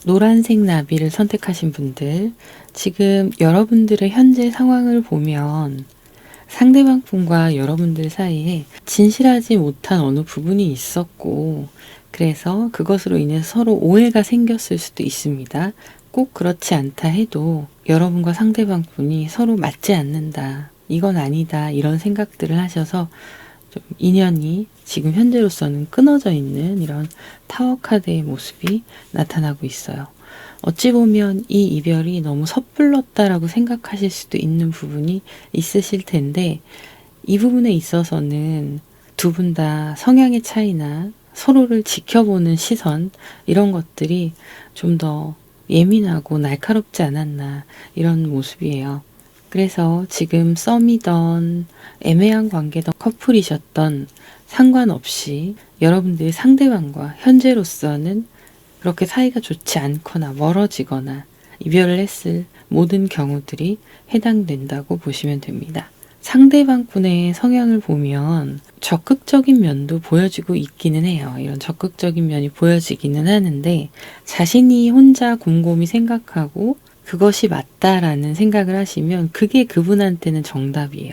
노란색 나비를 선택하신 분들, 지금 여러분들의 현재 상황을 보면 상대방 분과 여러분들 사이에 진실하지 못한 어느 부분이 있었고, 그래서 그것으로 인해서 서로 오해가 생겼을 수도 있습니다. 꼭 그렇지 않다 해도 여러분과 상대방 분이 서로 맞지 않는다, 이건 아니다, 이런 생각들을 하셔서 좀 인연이 지금 현재로서는 끊어져 있는 이런 타워 카드의 모습이 나타나고 있어요. 어찌 보면 이 이별이 너무 섣불렀다라고 생각하실 수도 있는 부분이 있으실 텐데, 이 부분에 있어서는 두 분 다 성향의 차이나 서로를 지켜보는 시선, 이런 것들이 좀 더 예민하고 날카롭지 않았나, 이런 모습이에요. 그래서 지금 썸이던 애매한 관계던 커플이셨던 상관없이 여러분들의 상대방과 현재로서는 그렇게 사이가 좋지 않거나 멀어지거나 이별을 했을 모든 경우들이 해당된다고 보시면 됩니다. 상대방 분의 성향을 보면 적극적인 면도 보여지고 있기는 해요. 이런 적극적인 면이 보여지기는 하는데, 자신이 혼자 곰곰이 생각하고 그것이 맞다라는 생각을 하시면 그게 그분한테는 정답이에요.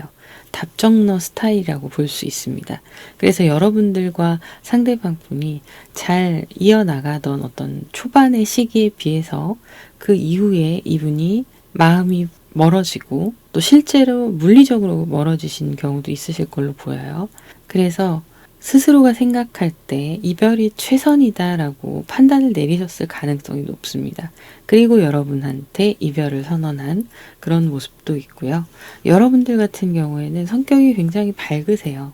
답정너 스타일이라고 볼 수 있습니다. 그래서 여러분들과 상대방 분이 잘 이어나가던 어떤 초반의 시기에 비해서 그 이후에 이분이 마음이 멀어지고 또 실제로 물리적으로 멀어지신 경우도 있으실 걸로 보여요. 그래서 스스로가 생각할 때 이별이 최선이다라고 판단을 내리셨을 가능성이 높습니다. 그리고 여러분한테 이별을 선언한 그런 모습도 있고요. 여러분들 같은 경우에는 성격이 굉장히 밝으세요.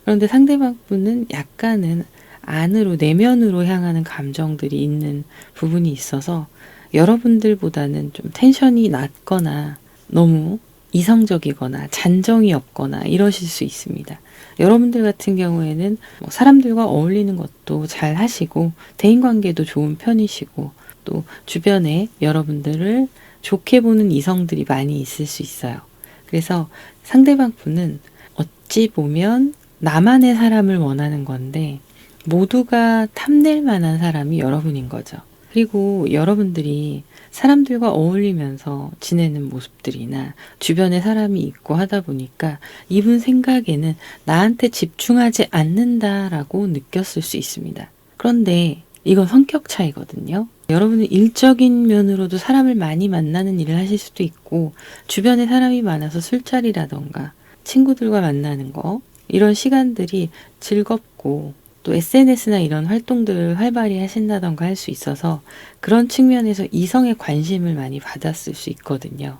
그런데 상대방 분은 약간은 안으로, 내면으로 향하는 감정들이 있는 부분이 있어서 여러분들보다는 좀 텐션이 낮거나 너무 이성적이거나 잔정이 없거나 이러실 수 있습니다. 여러분들 같은 경우에는 사람들과 어울리는 것도 잘 하시고 대인관계도 좋은 편이시고 또 주변에 여러분들을 좋게 보는 이성들이 많이 있을 수 있어요. 그래서 상대방 분은 어찌 보면 나만의 사람을 원하는 건데 모두가 탐낼 만한 사람이 여러분인 거죠. 그리고 여러분들이 사람들과 어울리면서 지내는 모습들이나 주변에 사람이 있고 하다 보니까 이분 생각에는 나한테 집중하지 않는다라고 느꼈을 수 있습니다. 그런데 이건 성격 차이거든요. 여러분은 일적인 면으로도 사람을 많이 만나는 일을 하실 수도 있고 주변에 사람이 많아서 술자리라던가 친구들과 만나는 거, 이런 시간들이 즐겁고 또 SNS나 이런 활동들을 활발히 하신다던가 할 수 있어서 그런 측면에서 이성의 관심을 많이 받았을 수 있거든요.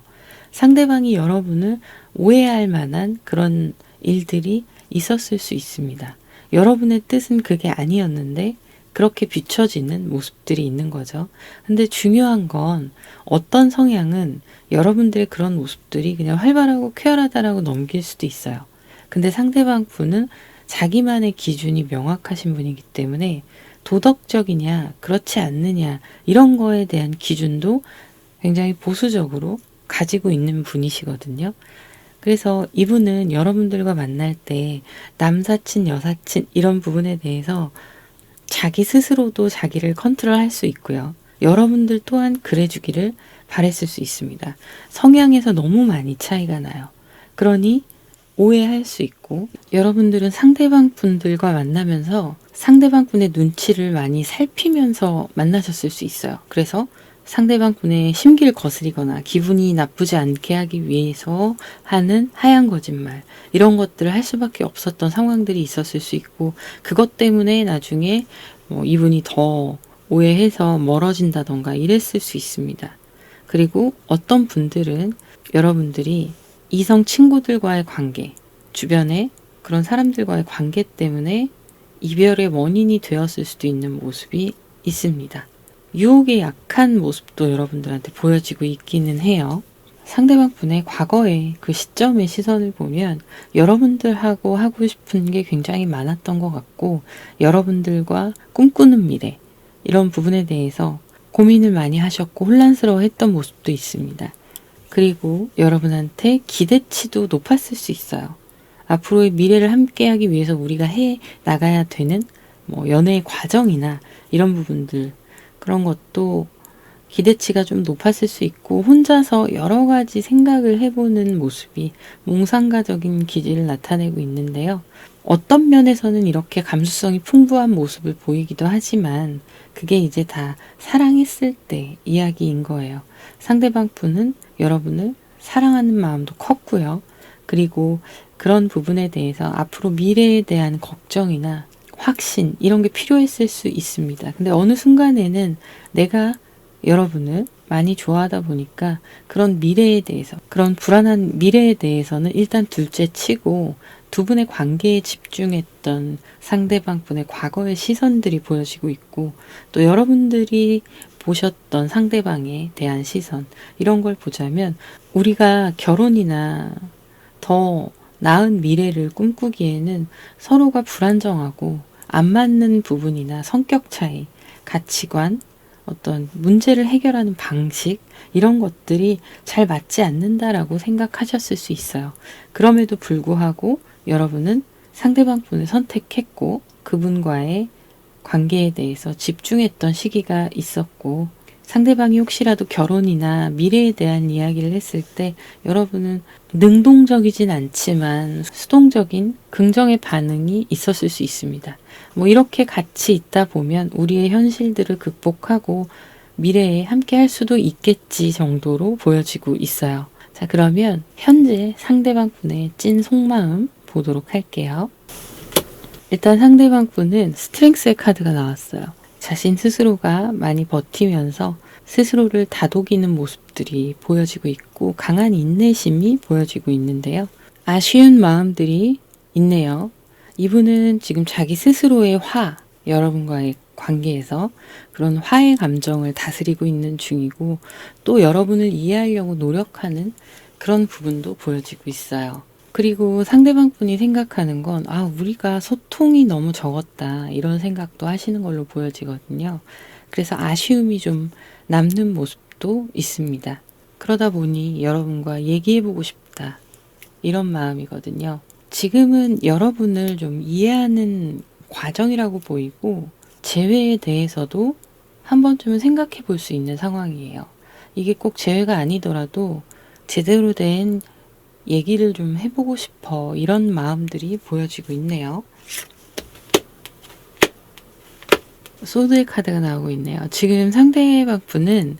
상대방이 여러분을 오해할 만한 그런 일들이 있었을 수 있습니다. 여러분의 뜻은 그게 아니었는데 그렇게 비춰지는 모습들이 있는 거죠. 근데 중요한 건 어떤 성향은 여러분들의 그런 모습들이 그냥 활발하고 쾌활하다라고 넘길 수도 있어요. 근데 상대방 분은 자기만의 기준이 명확하신 분이기 때문에 도덕적이냐 그렇지 않느냐 이런 거에 대한 기준도 굉장히 보수적으로 가지고 있는 분이시거든요. 그래서 이분은 여러분들과 만날 때 남사친, 여사친 이런 부분에 대해서 자기 스스로도 자기를 컨트롤할 수 있고요. 여러분들 또한 그래주기를 바랬을 수 있습니다. 성향에서 너무 많이 차이가 나요. 그러니 오해할 수 있고, 여러분들은 상대방 분들과 만나면서 상대방 분의 눈치를 많이 살피면서 만나셨을 수 있어요. 그래서 상대방 분의 심기를 거스리거나 기분이 나쁘지 않게 하기 위해서 하는 하얀 거짓말, 이런 것들을 할 수밖에 없었던 상황들이 있었을 수 있고, 그것 때문에 나중에 이분이 더 오해해서 멀어진다던가 이랬을 수 있습니다. 그리고 어떤 분들은 여러분들이 이성 친구들과의 관계, 주변에 그런 사람들과의 관계 때문에 이별의 원인이 되었을 수도 있는 모습이 있습니다. 유혹에 약한 모습도 여러분들한테 보여지고 있기는 해요. 상대방 분의 과거의 그 시점의 시선을 보면 여러분들하고 하고 싶은 게 굉장히 많았던 것 같고, 여러분들과 꿈꾸는 미래, 이런 부분에 대해서 고민을 많이 하셨고 혼란스러워했던 모습도 있습니다. 그리고 여러분한테 기대치도 높았을 수 있어요. 앞으로의 미래를 함께하기 위해서 우리가 해 나가야 되는 연애의 과정이나 이런 부분들, 그런 것도 기대치가 좀 높았을 수 있고 혼자서 여러 가지 생각을 해보는 모습이 몽상가적인 기질을 나타내고 있는데요. 어떤 면에서는 이렇게 감수성이 풍부한 모습을 보이기도 하지만 그게 이제 다 사랑했을 때 이야기인 거예요. 상대방 분은 여러분을 사랑하는 마음도 컸고요. 그리고 그런 부분에 대해서 앞으로 미래에 대한 걱정이나 확신 이런 게 필요했을 수 있습니다. 근데 어느 순간에는 내가 여러분을 많이 좋아하다 보니까 그런 미래에 대해서, 그런 불안한 미래에 대해서는 일단 둘째 치고 두 분의 관계에 집중했던 상대방 분의 과거의 시선들이 보여지고 있고 또 여러분들이 보셨던 상대방에 대한 시선 이런 걸 보자면 우리가 결혼이나 더 나은 미래를 꿈꾸기에는 서로가 불안정하고 안 맞는 부분이나 성격 차이, 가치관, 어떤 문제를 해결하는 방식 이런 것들이 잘 맞지 않는다라고 생각하셨을 수 있어요. 그럼에도 불구하고 여러분은 상대방 분을 선택했고 그분과의 관계에 대해서 집중했던 시기가 있었고 상대방이 혹시라도 결혼이나 미래에 대한 이야기를 했을 때 여러분은 능동적이진 않지만 수동적인 긍정의 반응이 있었을 수 있습니다. 뭐 이렇게 같이 있다 보면 우리의 현실들을 극복하고 미래에 함께 할 수도 있겠지 정도로 보여지고 있어요. 자, 그러면 현재 상대방 분의 찐 속마음 보도록 할게요. 일단 상대방 분은 스트렝스의 카드가 나왔어요. 자신 스스로가 많이 버티면서 스스로를 다독이는 모습들이 보여지고 있고 강한 인내심이 보여지고 있는데요. 아쉬운 마음들이 있네요. 이분은 지금 자기 스스로의 여러분과의 관계에서 그런 화의 감정을 다스리고 있는 중이고 또 여러분을 이해하려고 노력하는 그런 부분도 보여지고 있어요. 그리고 상대방 분이 생각하는 건 우리가 소통이 너무 적었다 이런 생각도 하시는 걸로 보여지거든요. 그래서 아쉬움이 좀 남는 모습도 있습니다. 그러다 보니 여러분과 얘기해보고 싶다 이런 마음이거든요. 지금은 여러분을 좀 이해하는 과정이라고 보이고 재회에 대해서도 한 번쯤은 생각해 볼 수 있는 상황이에요. 이게 꼭 재회가 아니더라도 제대로 된 얘기를 좀 해보고 싶어 이런 마음들이 보여지고 있네요. 소드의 카드가 나오고 있네요. 지금 상대방 분은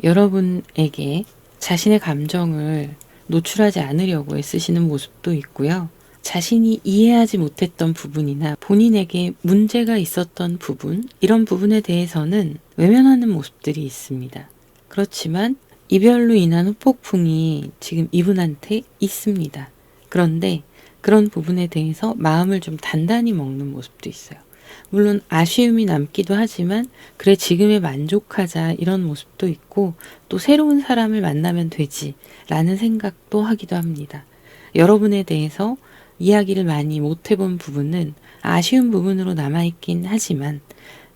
여러분에게 자신의 감정을 노출하지 않으려고 애쓰시는 모습도 있고요. 자신이 이해하지 못했던 부분이나 본인에게 문제가 있었던 부분, 이런 부분에 대해서는 외면하는 모습들이 있습니다. 그렇지만 이별로 인한 후폭풍이 지금 이분한테 있습니다. 그런데 그런 부분에 대해서 마음을 좀 단단히 먹는 모습도 있어요. 물론 아쉬움이 남기도 하지만 그래 지금에 만족하자 이런 모습도 있고 또 새로운 사람을 만나면 되지 라는 생각도 하기도 합니다. 여러분에 대해서 이야기를 많이 못 해본 부분은 아쉬운 부분으로 남아있긴 하지만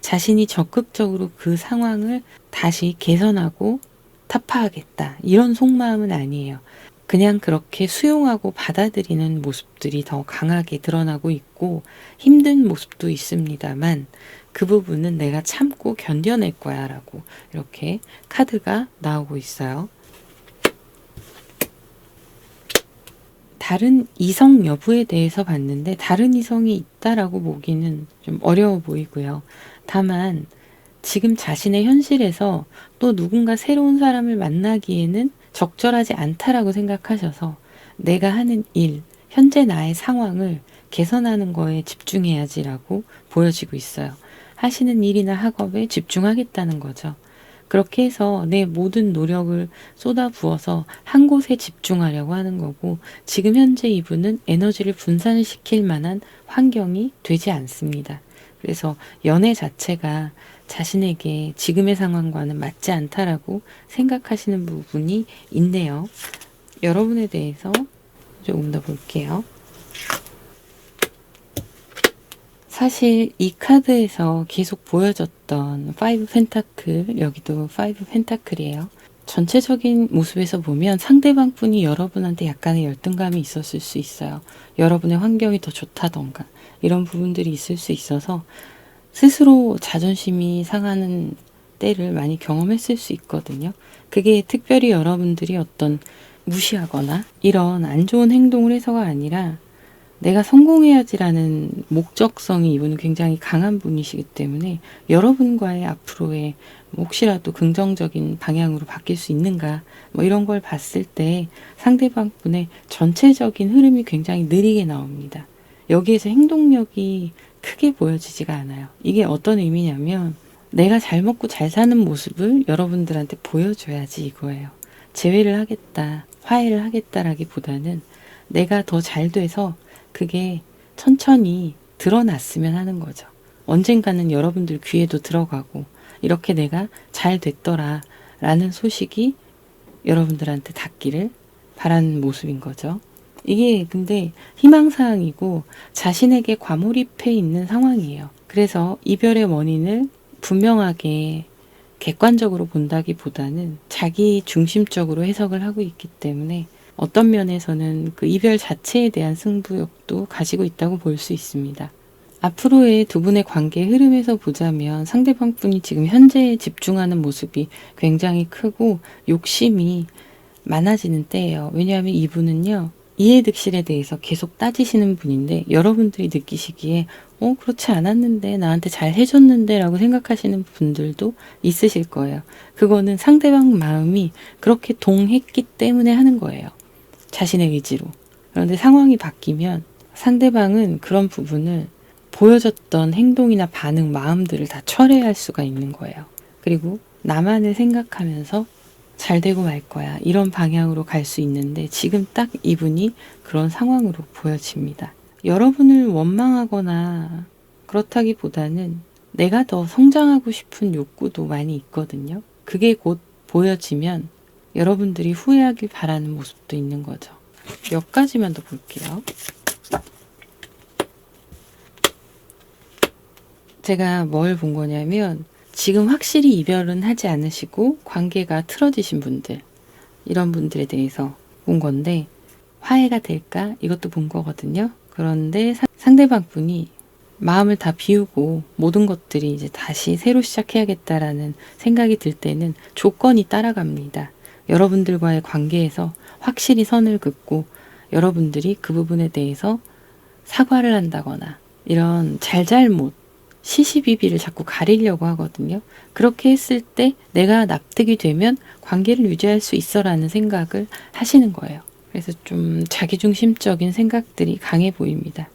자신이 적극적으로 그 상황을 다시 개선하고 타파하겠다 이런 속마음은 아니에요. 그냥 그렇게 수용하고 받아들이는 모습들이 더 강하게 드러나고 있고 힘든 모습도 있습니다만 그 부분은 내가 참고 견뎌낼 거야 라고 이렇게 카드가 나오고 있어요. 다른 이성 여부에 대해서 봤는데 다른 이성이 있다라고 보기는 좀 어려워 보이고요. 다만 지금 자신의 현실에서 또 누군가 새로운 사람을 만나기에는 적절하지 않다라고 생각하셔서 내가 하는 일, 현재 나의 상황을 개선하는 거에 집중해야지라고 보여지고 있어요. 하시는 일이나 학업에 집중하겠다는 거죠. 그렇게 해서 내 모든 노력을 쏟아부어서 한 곳에 집중하려고 하는 거고 지금 현재 이분은 에너지를 분산시킬 만한 환경이 되지 않습니다. 그래서 연애 자체가 자신에게 지금의 상황과는 맞지 않다라고 생각하시는 부분이 있네요. 여러분에 대해서 조금 더 볼게요. 사실 이 카드에서 계속 보여졌던 5 펜타클, 여기도 5 펜타클이에요. 전체적인 모습에서 보면 상대방 분이 여러분한테 약간의 열등감이 있었을 수 있어요. 여러분의 환경이 더 좋다던가 이런 부분들이 있을 수 있어서 스스로 자존심이 상하는 때를 많이 경험했을 수 있거든요. 그게 특별히 여러분들이 어떤 무시하거나 이런 안 좋은 행동을 해서가 아니라 내가 성공해야지라는 목적성이 이분은 굉장히 강한 분이시기 때문에 여러분과의 앞으로의 혹시라도 긍정적인 방향으로 바뀔 수 있는가 뭐 이런 걸 봤을 때 상대방 분의 전체적인 흐름이 굉장히 느리게 나옵니다. 여기에서 행동력이 크게 보여지지가 않아요. 이게 어떤 의미냐면 내가 잘 먹고 잘 사는 모습을 여러분들한테 보여줘야지 이거예요. 재회를 하겠다, 화해를 하겠다라기보다는 내가 더 잘 돼서 그게 천천히 드러났으면 하는 거죠. 언젠가는 여러분들 귀에도 들어가고 이렇게 내가 잘 됐더라 라는 소식이 여러분들한테 닿기를 바라는 모습인 거죠. 이게 근데 희망사항이고 자신에게 과몰입해 있는 상황이에요. 그래서 이별의 원인을 분명하게 객관적으로 본다기보다는 자기 중심적으로 해석을 하고 있기 때문에 어떤 면에서는 그 이별 자체에 대한 승부욕도 가지고 있다고 볼 수 있습니다. 앞으로의 두 분의 관계의 흐름에서 보자면 상대방 분이 지금 현재에 집중하는 모습이 굉장히 크고 욕심이 많아지는 때예요. 왜냐하면 이분은요. 이해득실에 대해서 계속 따지시는 분인데 여러분들이 느끼시기에 그렇지 않았는데 나한테 잘 해줬는데 라고 생각하시는 분들도 있으실 거예요. 그거는 상대방 마음이 그렇게 동했기 때문에 하는 거예요. 자신의 의지로. 그런데 상황이 바뀌면 상대방은 그런 부분을 보여줬던 행동이나 반응, 마음들을 다 철회할 수가 있는 거예요. 그리고 나만을 생각하면서 잘 되고 말 거야. 이런 방향으로 갈 수 있는데 지금 딱 이분이 그런 상황으로 보여집니다. 여러분을 원망하거나 그렇다기보다는 내가 더 성장하고 싶은 욕구도 많이 있거든요. 그게 곧 보여지면 여러분들이 후회하길 바라는 모습도 있는 거죠. 몇 가지만 더 볼게요. 제가 뭘 본 거냐면 지금 확실히 이별은 하지 않으시고 관계가 틀어지신 분들, 이런 분들에 대해서 본 건데 화해가 될까? 이것도 본 거거든요. 그런데 상대방 분이 마음을 다 비우고 모든 것들이 이제 다시 새로 시작해야겠다라는 생각이 들 때는 조건이 따라갑니다. 여러분들과의 관계에서 확실히 선을 긋고 여러분들이 그 부분에 대해서 사과를 한다거나 이런 잘잘못, 시시비비를 자꾸 가리려고 하거든요. 그렇게 했을 때 내가 납득이 되면 관계를 유지할 수 있어라는 생각을 하시는 거예요. 그래서 좀 자기중심적인 생각들이 강해 보입니다.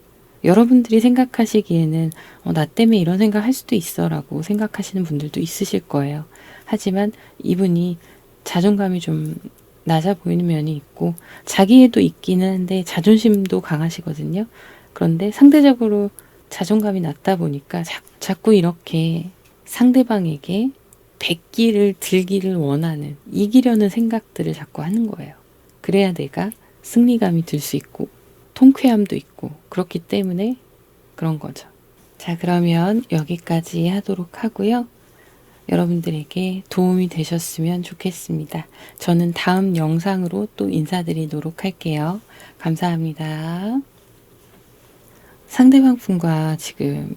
여러분들이 생각하시기에는 나 때문에 이런 생각 할 수도 있어 라고 생각하시는 분들도 있으실 거예요. 하지만 이분이 자존감이 좀 낮아 보이는 면이 있고 자기애도 있기는 한데 자존심도 강하시거든요. 그런데 상대적으로 자존감이 낮다 보니까 자꾸 이렇게 상대방에게 뱉기를 들기를 원하는, 이기려는 생각들을 자꾸 하는 거예요. 그래야 내가 승리감이 들 수 있고 통쾌함도 있고 그렇기 때문에 그런 거죠. 자, 그러면 여기까지 하도록 하고요. 여러분들에게 도움이 되셨으면 좋겠습니다. 저는 다음 영상으로 또 인사드리도록 할게요. 감사합니다. 상대방 분과 지금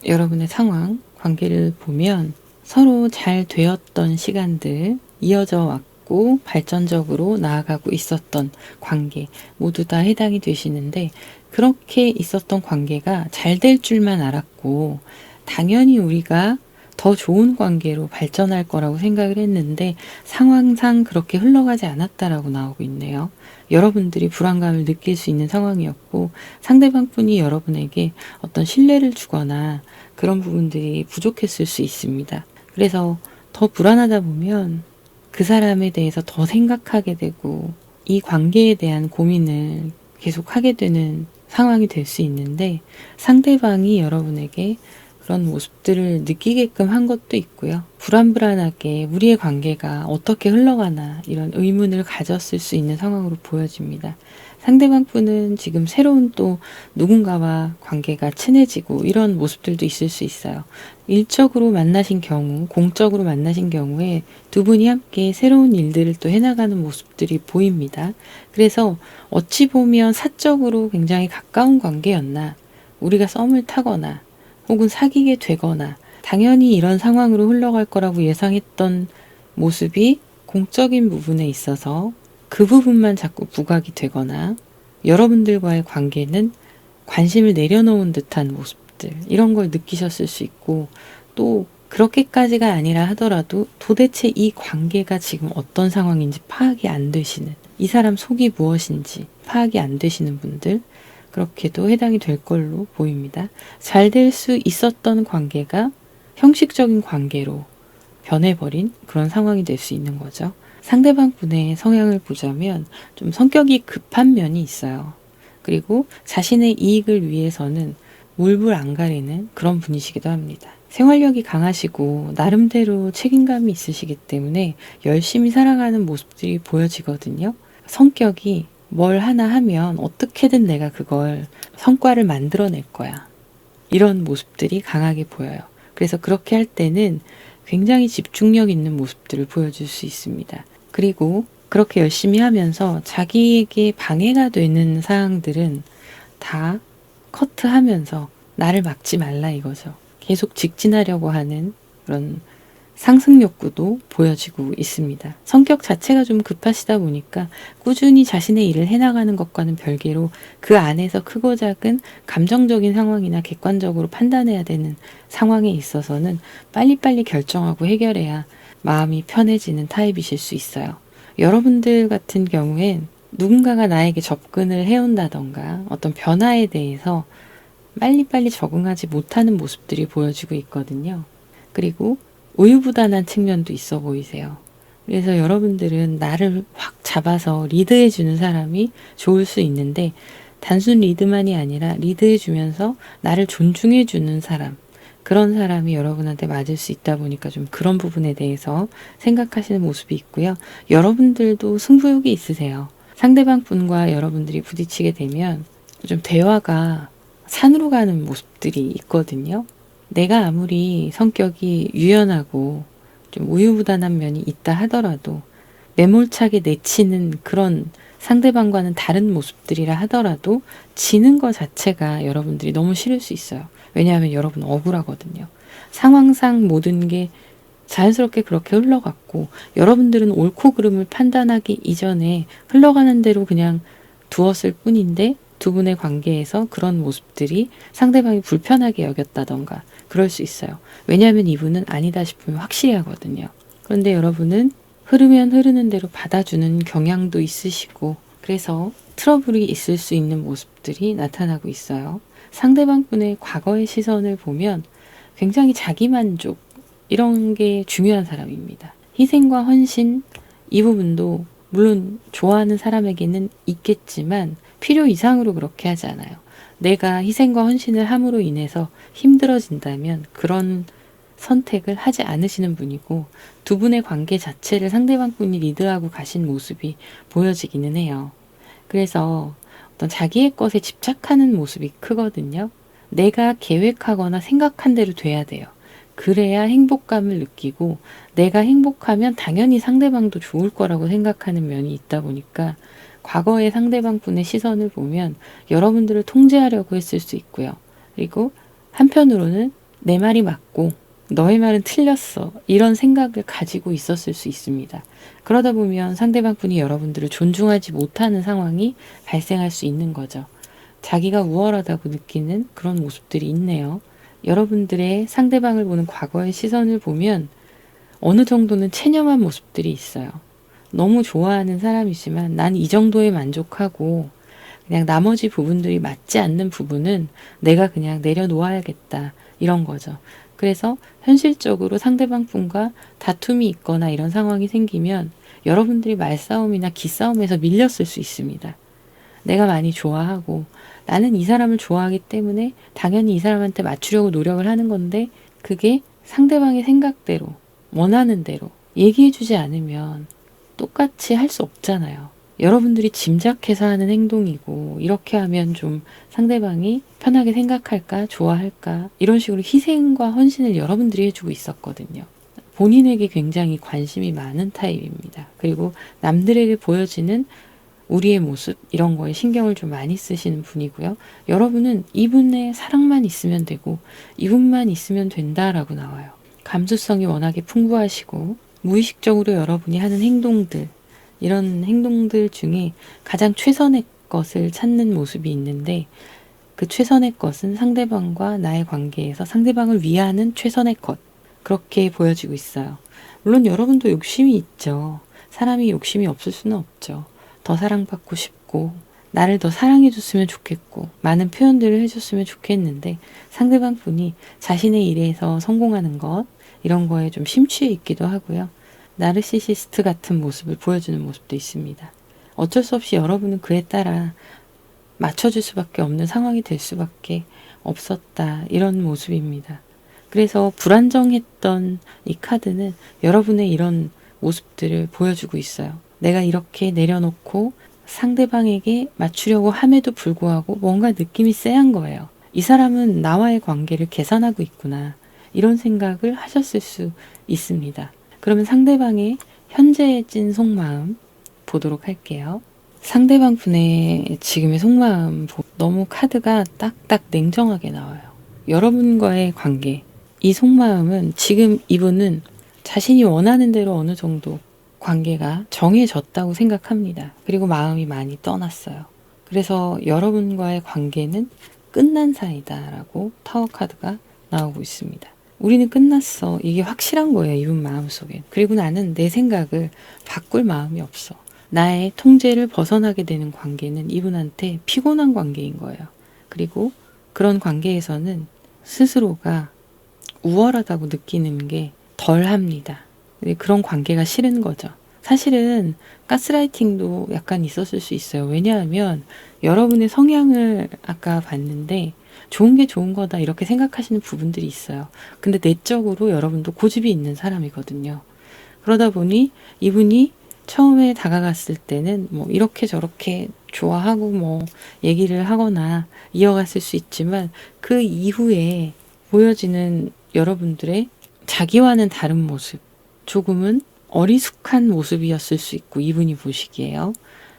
여러분의 상황, 관계를 보면 서로 잘 되었던 시간들, 이어져 왔고 발전적으로 나아가고 있었던 관계 모두 다 해당이 되시는데 그렇게 있었던 관계가 잘 될 줄만 알았고 당연히 우리가 더 좋은 관계로 발전할 거라고 생각을 했는데 상황상 그렇게 흘러가지 않았다라고 나오고 있네요. 여러분들이 불안감을 느낄 수 있는 상황이었고 상대방 분이 여러분에게 어떤 신뢰를 주거나 그런 부분들이 부족했을 수 있습니다. 그래서 더 불안하다 보면 그 사람에 대해서 더 생각하게 되고 이 관계에 대한 고민을 계속 하게 되는 상황이 될 수 있는데 상대방이 여러분에게 그런 모습들을 느끼게끔 한 것도 있고요. 불안불안하게 우리의 관계가 어떻게 흘러가나 이런 의문을 가졌을 수 있는 상황으로 보여집니다. 상대방 분은 지금 새로운 또 누군가와 관계가 친해지고 이런 모습들도 있을 수 있어요. 일적으로 만나신 경우, 공적으로 만나신 경우에 두 분이 함께 새로운 일들을 또 해나가는 모습들이 보입니다. 그래서 어찌 보면 사적으로 굉장히 가까운 관계였나, 우리가 썸을 타거나 혹은 사귀게 되거나 당연히 이런 상황으로 흘러갈 거라고 예상했던 모습이 공적인 부분에 있어서 그 부분만 자꾸 부각이 되거나 여러분들과의 관계는 관심을 내려놓은 듯한 모습들, 이런 걸 느끼셨을 수 있고, 또 그렇게까지가 아니라 하더라도 도대체 이 관계가 지금 어떤 상황인지 파악이 안 되시는, 이 사람 속이 무엇인지 파악이 안 되시는 분들, 그렇게도 해당이 될 걸로 보입니다. 잘 될 수 있었던 관계가 형식적인 관계로 변해버린 그런 상황이 될 수 있는 거죠. 상대방 분의 성향을 보자면 좀 성격이 급한 면이 있어요. 그리고 자신의 이익을 위해서는 물불 안 가리는 그런 분이시기도 합니다. 생활력이 강하시고 나름대로 책임감이 있으시기 때문에 열심히 살아가는 모습들이 보여지거든요. 성격이 뭘 하나 하면 어떻게든 내가 그걸 성과를 만들어낼 거야. 이런 모습들이 강하게 보여요. 그래서 그렇게 할 때는 굉장히 집중력 있는 모습들을 보여줄 수 있습니다. 그리고 그렇게 열심히 하면서 자기에게 방해가 되는 사항들은 다 커트하면서 나를 막지 말라 이거죠. 계속 직진하려고 하는 그런 상승 욕구도 보여지고 있습니다. 성격 자체가 좀 급하시다 보니까 꾸준히 자신의 일을 해나가는 것과는 별개로 그 안에서 크고 작은 감정적인 상황이나 객관적으로 판단해야 되는 상황에 있어서는 빨리빨리 결정하고 해결해야 마음이 편해지는 타입이실 수 있어요. 여러분들 같은 경우엔 누군가가 나에게 접근을 해온다던가 어떤 변화에 대해서 빨리빨리 적응하지 못하는 모습들이 보여지고 있거든요. 그리고 우유부단한 측면도 있어 보이세요. 그래서 여러분들은 나를 확 잡아서 리드해주는 사람이 좋을 수 있는데, 단순 리드만이 아니라 리드해주면서 나를 존중해주는 사람, 그런 사람이 여러분한테 맞을 수 있다 보니까 좀 그런 부분에 대해서 생각하시는 모습이 있고요. 여러분들도 승부욕이 있으세요. 상대방 분과 여러분들이 부딪히게 되면 좀 대화가 산으로 가는 모습들이 있거든요. 내가 아무리 성격이 유연하고 좀 우유부단한 면이 있다 하더라도 매몰차게 내치는 그런 상대방과는 다른 모습들이라 하더라도 지는 것 자체가 여러분들이 너무 싫을 수 있어요. 왜냐하면 여러분 억울하거든요. 상황상 모든 게 자연스럽게 그렇게 흘러갔고 여러분들은 옳고 그름을 판단하기 이전에 흘러가는 대로 그냥 두었을 뿐인데 두 분의 관계에서 그런 모습들이 상대방이 불편하게 여겼다던가 그럴 수 있어요. 왜냐하면 이분은 아니다 싶으면 확실히 하거든요. 그런데 여러분은 흐르면 흐르는 대로 받아주는 경향도 있으시고 그래서 트러블이 있을 수 있는 모습들이 나타나고 있어요. 상대방 분의 과거의 시선을 보면 굉장히 자기만족 이런 게 중요한 사람입니다. 희생과 헌신 이 부분도 물론 좋아하는 사람에게는 있겠지만 필요 이상으로 그렇게 하지 않아요. 내가 희생과 헌신을 함으로 인해서 힘들어진다면 그런 선택을 하지 않으시는 분이고 두 분의 관계 자체를 상대방 분이 리드하고 가신 모습이 보여지기는 해요. 그래서 어떤 자기의 것에 집착하는 모습이 크거든요. 내가 계획하거나 생각한 대로 돼야 돼요. 그래야 행복감을 느끼고 내가 행복하면 당연히 상대방도 좋을 거라고 생각하는 면이 있다 보니까 과거의 상대방 분의 시선을 보면 여러분들을 통제하려고 했을 수 있고요. 그리고 한편으로는 내 말이 맞고 너의 말은 틀렸어 이런 생각을 가지고 있었을 수 있습니다. 그러다 보면 상대방 분이 여러분들을 존중하지 못하는 상황이 발생할 수 있는 거죠. 자기가 우월하다고 느끼는 그런 모습들이 있네요. 여러분들의 상대방을 보는 과거의 시선을 보면 어느 정도는 체념한 모습들이 있어요. 너무 좋아하는 사람이지만 난 이 정도에 만족하고 그냥 나머지 부분들이 맞지 않는 부분은 내가 그냥 내려놓아야겠다 이런 거죠. 그래서 현실적으로 상대방 분과 다툼이 있거나 이런 상황이 생기면 여러분들이 말싸움이나 기싸움에서 밀렸을 수 있습니다. 내가 많이 좋아하고 나는 이 사람을 좋아하기 때문에 당연히 이 사람한테 맞추려고 노력을 하는 건데 그게 상대방의 생각대로 원하는 대로 얘기해주지 않으면 똑같이 할 수 없잖아요. 여러분들이 짐작해서 하는 행동이고 이렇게 하면 좀 상대방이 편하게 생각할까 좋아할까 이런 식으로 희생과 헌신을 여러분들이 해주고 있었거든요. 본인에게 굉장히 관심이 많은 타입입니다. 그리고 남들에게 보여지는 우리의 모습 이런 거에 신경을 좀 많이 쓰시는 분이고요. 여러분은 이분의 사랑만 있으면 되고 이분만 있으면 된다라고 나와요. 감수성이 워낙에 풍부하시고 무의식적으로 여러분이 하는 행동들, 이런 행동들 중에 가장 최선의 것을 찾는 모습이 있는데, 그 최선의 것은 상대방과 나의 관계에서 상대방을 위하는 최선의 것, 그렇게 보여지고 있어요. 물론 여러분도 욕심이 있죠. 사람이 욕심이 없을 수는 없죠. 더 사랑받고 싶고 나를 더 사랑해줬으면 좋겠고 많은 표현들을 해줬으면 좋겠는데, 상대방 분이 자신의 일에서 성공하는 것 이런 거에 좀 심취해 있기도 하고요. 나르시시스트 같은 모습을 보여주는 모습도 있습니다. 어쩔 수 없이 여러분은 그에 따라 맞춰줄 수밖에 없는 상황이 될 수밖에 없었다, 이런 모습입니다. 그래서 불안정했던 이 카드는 여러분의 이런 모습들을 보여주고 있어요. 내가 이렇게 내려놓고 상대방에게 맞추려고 함에도 불구하고 뭔가 느낌이 쎄한 거예요. 이 사람은 나와의 관계를 계산하고 있구나, 이런 생각을 하셨을 수 있습니다. 그러면 상대방의 현재의 찐 속마음 보도록 할게요. 상대방 분의 지금의 속마음, 너무 카드가 딱딱 냉정하게 나와요. 여러분과의 관계, 이 속마음은 지금 이분은 자신이 원하는 대로 어느 정도 관계가 정해졌다고 생각합니다. 그리고 마음이 많이 떠났어요. 그래서 여러분과의 관계는 끝난 사이다라고 타워 카드가 나오고 있습니다. 우리는 끝났어, 이게 확실한 거예요, 이분 마음속에. 그리고 나는 내 생각을 바꿀 마음이 없어. 나의 통제를 벗어나게 되는 관계는 이분한테 피곤한 관계인 거예요. 그리고 그런 관계에서는 스스로가 우월하다고 느끼는 게 덜합니다. 그런 관계가 싫은 거죠. 사실은 가스라이팅도 약간 있었을 수 있어요. 왜냐하면 여러분의 성향을 아까 봤는데 좋은 게 좋은 거다 이렇게 생각하시는 부분들이 있어요. 근데 내적으로 여러분도 고집이 있는 사람이거든요. 그러다 보니 이분이 처음에 다가갔을 때는 뭐 이렇게 저렇게 좋아하고 뭐 얘기를 하거나 이어갔을 수 있지만, 그 이후에 보여지는 여러분들의 자기와는 다른 모습, 조금은 어리숙한 모습이었을 수 있고, 이분이 보시기에요.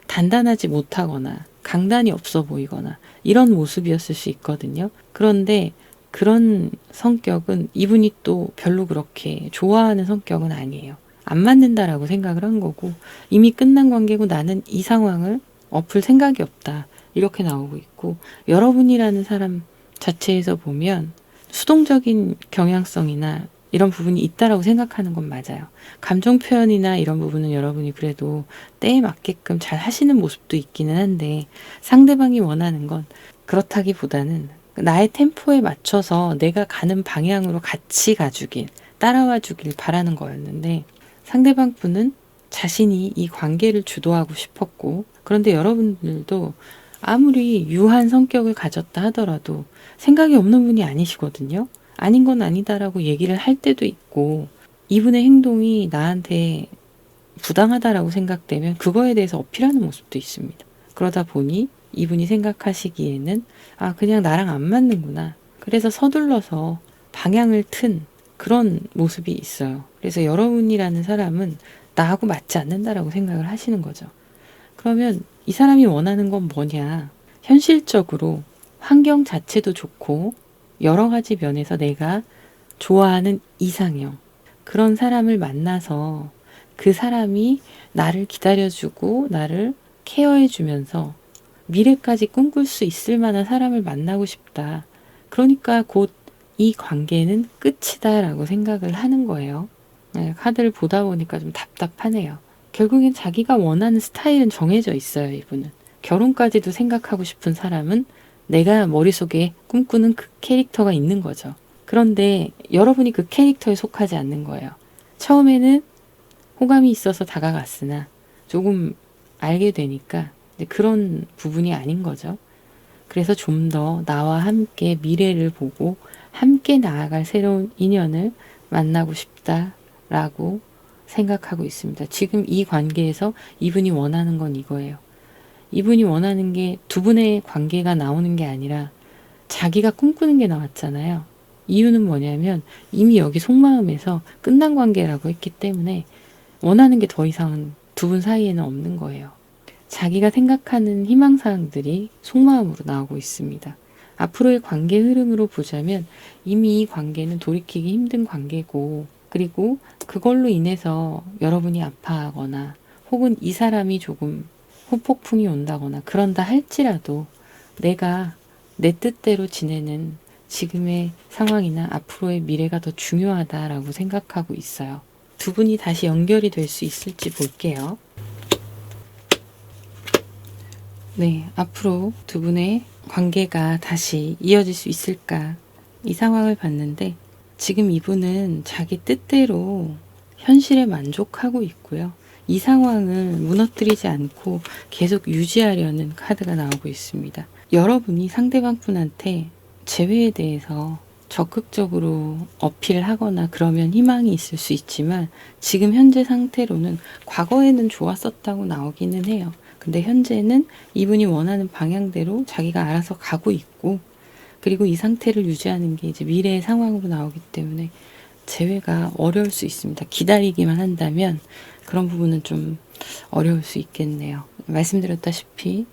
단단하지 못하거나 강단이 없어 보이거나 이런 모습이었을 수 있거든요. 그런데 그런 성격은 이분이 또 별로 그렇게 좋아하는 성격은 아니에요. 안 맞는다라고 생각을 한 거고, 이미 끝난 관계고 나는 이 상황을 엎을 생각이 없다, 이렇게 나오고 있고, 여러분이라는 사람 자체에서 보면 수동적인 경향성이나 이런 부분이 있다라고 생각하는 건 맞아요. 감정 표현이나 이런 부분은 여러분이 그래도 때에 맞게끔 잘 하시는 모습도 있기는 한데, 상대방이 원하는 건 그렇다기보다는 나의 템포에 맞춰서 내가 가는 방향으로 같이 가주길, 따라와 주길 바라는 거였는데, 상대방 분은 자신이 이 관계를 주도하고 싶었고, 그런데 여러분들도 아무리 유한 성격을 가졌다 하더라도 생각이 없는 분이 아니시거든요. 아닌 건 아니다라고 얘기를 할 때도 있고, 이분의 행동이 나한테 부당하다라고 생각되면 그거에 대해서 어필하는 모습도 있습니다. 그러다 보니 이분이 생각하시기에는 그냥 나랑 안 맞는구나, 그래서 서둘러서 방향을 튼 그런 모습이 있어요. 그래서 여러분이라는 사람은 나하고 맞지 않는다라고 생각을 하시는 거죠. 그러면 이 사람이 원하는 건 뭐냐? 현실적으로 환경 자체도 좋고 여러 가지 면에서 내가 좋아하는 이상형, 그런 사람을 만나서 그 사람이 나를 기다려주고 나를 케어해주면서 미래까지 꿈꿀 수 있을 만한 사람을 만나고 싶다. 그러니까 곧 이 관계는 끝이다 라고 생각을 하는 거예요. 카드를 보다 보니까 좀 답답하네요. 결국엔 자기가 원하는 스타일은 정해져 있어요. 이분은 결혼까지도 생각하고 싶은 사람은 내가 머릿속에 꿈꾸는 그 캐릭터가 있는 거죠. 그런데 여러분이 그 캐릭터에 속하지 않는 거예요. 처음에는 호감이 있어서 다가갔으나 조금 알게 되니까 그런 부분이 아닌 거죠. 그래서 좀 더 나와 함께 미래를 보고 함께 나아갈 새로운 인연을 만나고 싶다라고 생각하고 있습니다. 지금 이 관계에서 이분이 원하는 건 이거예요. 이분이 원하는 게 두 분의 관계가 나오는 게 아니라 자기가 꿈꾸는 게 나왔잖아요. 이유는 뭐냐면 이미 여기 속마음에서 끝난 관계라고 했기 때문에 원하는 게 더 이상은 두 분 사이에는 없는 거예요. 자기가 생각하는 희망사항들이 속마음으로 나오고 있습니다. 앞으로의 관계 흐름으로 보자면 이미 이 관계는 돌이키기 힘든 관계고, 그리고 그걸로 인해서 여러분이 아파하거나 혹은 이 사람이 조금 후폭풍이 온다거나 그런다 할지라도 내가 내 뜻대로 지내는 지금의 상황이나 앞으로의 미래가 더 중요하다라고 생각하고 있어요. 두 분이 다시 연결이 될 수 있을지 볼게요. 네, 앞으로 두 분의 관계가 다시 이어질 수 있을까? 이 상황을 봤는데 지금 이분은 자기 뜻대로 현실에 만족하고 있고요. 이 상황을 무너뜨리지 않고 계속 유지하려는 카드가 나오고 있습니다. 여러분이 상대방 분한테 재회에 대해서 적극적으로 어필을 하거나 그러면 희망이 있을 수 있지만 지금 현재 상태로는 과거에는 좋았었다고 나오기는 해요. 근데 현재는 이분이 원하는 방향대로 자기가 알아서 가고 있고, 그리고 이 상태를 유지하는 게 이제 미래의 상황으로 나오기 때문에 재회가 어려울 수 있습니다. 기다리기만 한다면 그런 부분은 좀 어려울 수 있겠네요. 말씀드렸다시피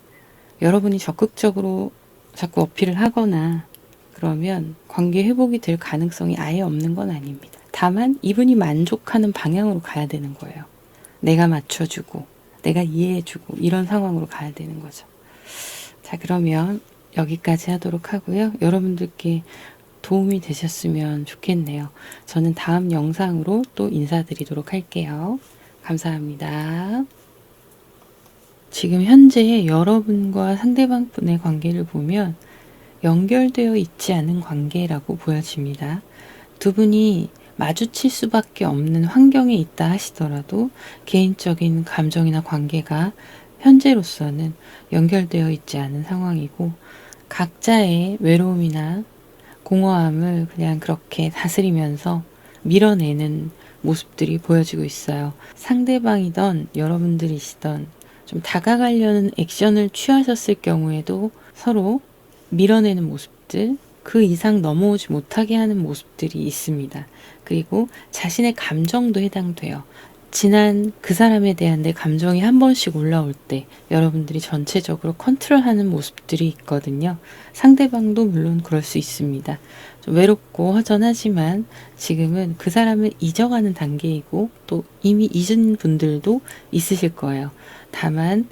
여러분이 적극적으로 자꾸 어필을 하거나 그러면 관계 회복이 될 가능성이 아예 없는 건 아닙니다. 다만 이분이 만족하는 방향으로 가야 되는 거예요. 내가 맞춰주고 내가 이해해주고 이런 상황으로 가야 되는 거죠. 자, 그러면 여기까지 하도록 하고요. 여러분들께 도움이 되셨으면 좋겠네요. 저는 다음 영상으로 또 인사드리도록 할게요. 감사합니다. 지금 현재 여러분과 상대방 분의 관계를 보면 연결되어 있지 않은 관계라고 보여집니다. 두 분이 마주칠 수밖에 없는 환경에 있다 하시더라도 개인적인 감정이나 관계가 현재로서는 연결되어 있지 않은 상황이고, 각자의 외로움이나 공허함을 그냥 그렇게 다스리면서 밀어내는 모습들이 보여지고 있어요. 상대방이던 여러분들이시던 좀 다가가려는 액션을 취하셨을 경우에도 서로 밀어내는 모습들, 그 이상 넘어오지 못하게 하는 모습들이 있습니다. 그리고 자신의 감정도 해당돼요. 지난 그 사람에 대한 내 감정이 한 번씩 올라올 때 여러분들이 전체적으로 컨트롤하는 모습들이 있거든요. 상대방도 물론 그럴 수 있습니다. 좀 외롭고 허전하지만 지금은 그 사람을 잊어가는 단계이고 또 이미 잊은 분들도 있으실 거예요. 다만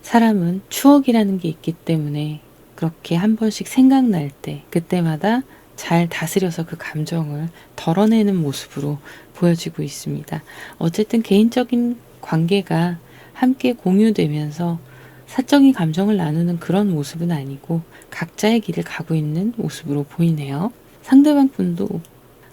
사람은 추억이라는 게 있기 때문에 그렇게 한 번씩 생각날 때 그때마다 잘 다스려서 그 감정을 덜어내는 모습으로 보여지고 있습니다. 어쨌든 개인적인 관계가 함께 공유되면서 사적인 감정을 나누는 그런 모습은 아니고 각자의 길을 가고 있는 모습으로 보이네요. 상대방 분도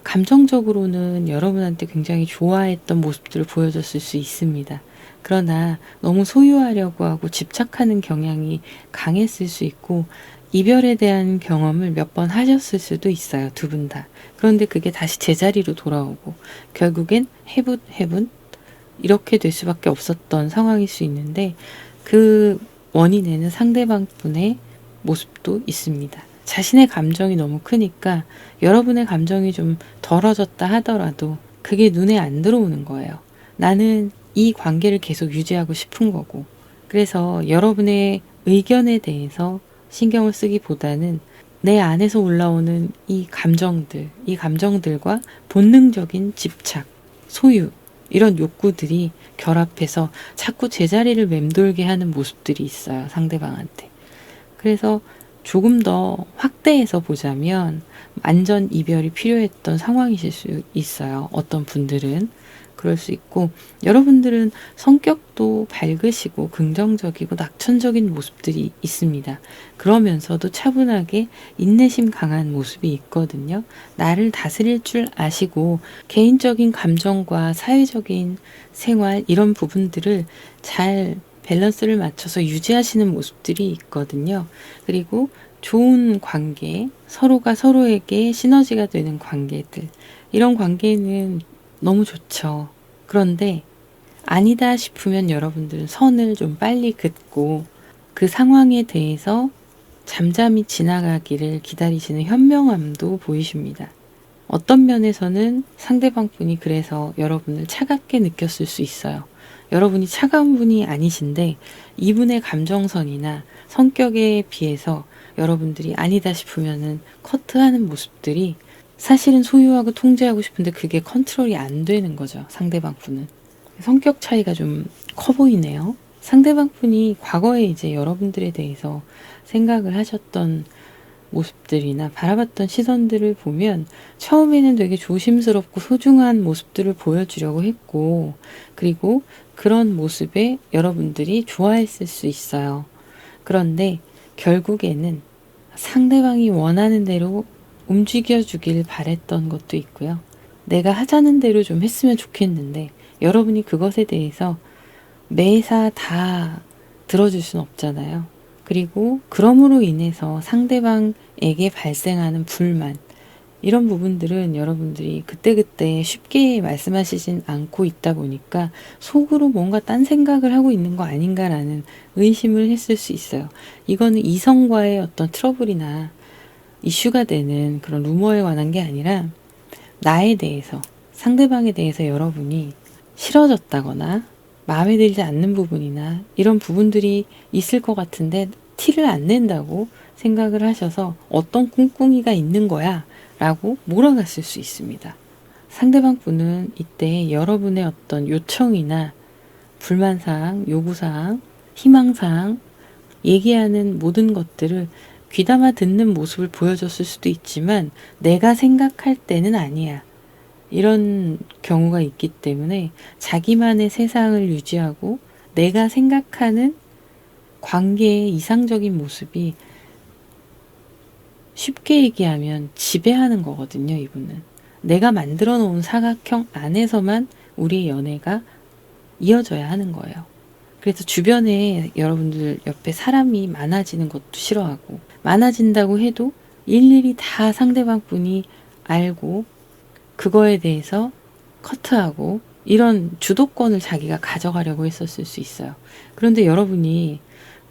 감정적으로는 여러분한테 굉장히 좋아했던 모습들을 보여줬을 수 있습니다. 그러나 너무 소유하려고 하고 집착하는 경향이 강했을 수 있고 이별에 대한 경험을 몇 번 하셨을 수도 있어요. 두 분 다. 그런데 그게 다시 제자리로 돌아오고 결국엔 해분 이렇게 될 수밖에 없었던 상황일 수 있는데 그 원인에는 상대방 분의 모습도 있습니다. 자신의 감정이 너무 크니까 여러분의 감정이 좀 덜어졌다 하더라도 그게 눈에 안 들어오는 거예요. 나는 이 관계를 계속 유지하고 싶은 거고, 그래서 여러분의 의견에 대해서 신경을 쓰기보다는 내 안에서 올라오는 이 감정들과 본능적인 집착, 소유, 이런 욕구들이 결합해서 자꾸 제자리를 맴돌게 하는 모습들이 있어요, 상대방한테. 그래서 조금 더 확대해서 보자면 완전 이별이 필요했던 상황이실 수 있어요. 어떤 분들은 그럴 수 있고, 여러분들은 성격도 밝으시고 긍정적이고 낙천적인 모습들이 있습니다. 그러면서도 차분하게 인내심 강한 모습이 있거든요. 나를 다스릴 줄 아시고 개인적인 감정과 사회적인 생활 이런 부분들을 잘 밸런스를 맞춰서 유지하시는 모습들이 있거든요. 그리고 좋은 관계, 서로가 서로에게 시너지가 되는 관계들, 이런 관계는 너무 좋죠. 그런데 아니다 싶으면 여러분들은 선을 좀 빨리 긋고 그 상황에 대해서 잠잠히 지나가기를 기다리시는 현명함도 보이십니다. 어떤 면에서는 상대방 분이 그래서 여러분을 차갑게 느꼈을 수 있어요. 여러분이 차가운 분이 아니신데 이분의 감정선이나 성격에 비해서 여러분들이 아니다 싶으면은 커트하는 모습들이 사실은 소유하고 통제하고 싶은데 그게 컨트롤이 안 되는 거죠. 상대방 분은. 성격 차이가 좀 커 보이네요. 상대방 분이 과거에 이제 여러분들에 대해서 생각을 하셨던 모습들이나 바라봤던 시선들을 보면 처음에는 되게 조심스럽고 소중한 모습들을 보여주려고 했고, 그리고 그런 모습에 여러분들이 좋아했을 수 있어요. 그런데 결국에는 상대방이 원하는 대로 움직여주길 바랬던 것도 있고요. 내가 하자는 대로 좀 했으면 좋겠는데 여러분이 그것에 대해서 매사 다 들어줄 순 없잖아요. 그리고 그럼으로 인해서 상대방에게 발생하는 불만, 이런 부분들은 여러분들이 그때그때 쉽게 말씀하시진 않고 있다 보니까 속으로 뭔가 딴 생각을 하고 있는 거 아닌가라는 의심을 했을 수 있어요. 이거는 이성과의 어떤 트러블이나 이슈가 되는 그런 루머에 관한 게 아니라 나에 대해서, 상대방에 대해서 여러분이 싫어졌다거나 마음에 들지 않는 부분이나 이런 부분들이 있을 것 같은데 티를 안 낸다고 생각을 하셔서 어떤 꿍꿍이가 있는 거야 라고 몰아갔을 수 있습니다. 상대방 분은 이때 여러분의 어떤 요청이나 불만사항, 요구사항, 희망사항, 얘기하는 모든 것들을 귀담아 듣는 모습을 보여줬을 수도 있지만 내가 생각할 때는 아니야. 이런 경우가 있기 때문에 자기만의 세상을 유지하고 내가 생각하는 관계의 이상적인 모습이 쉽게 얘기하면 지배하는 거거든요, 이분은. 내가 만들어 놓은 사각형 안에서만 우리의 연애가 이어져야 하는 거예요. 그래서 주변에 여러분들 옆에 사람이 많아지는 것도 싫어하고, 많아진다고 해도 일일이 다 상대방 분이 알고 그거에 대해서 커트하고 이런 주도권을 자기가 가져가려고 했었을 수 있어요. 그런데 여러분이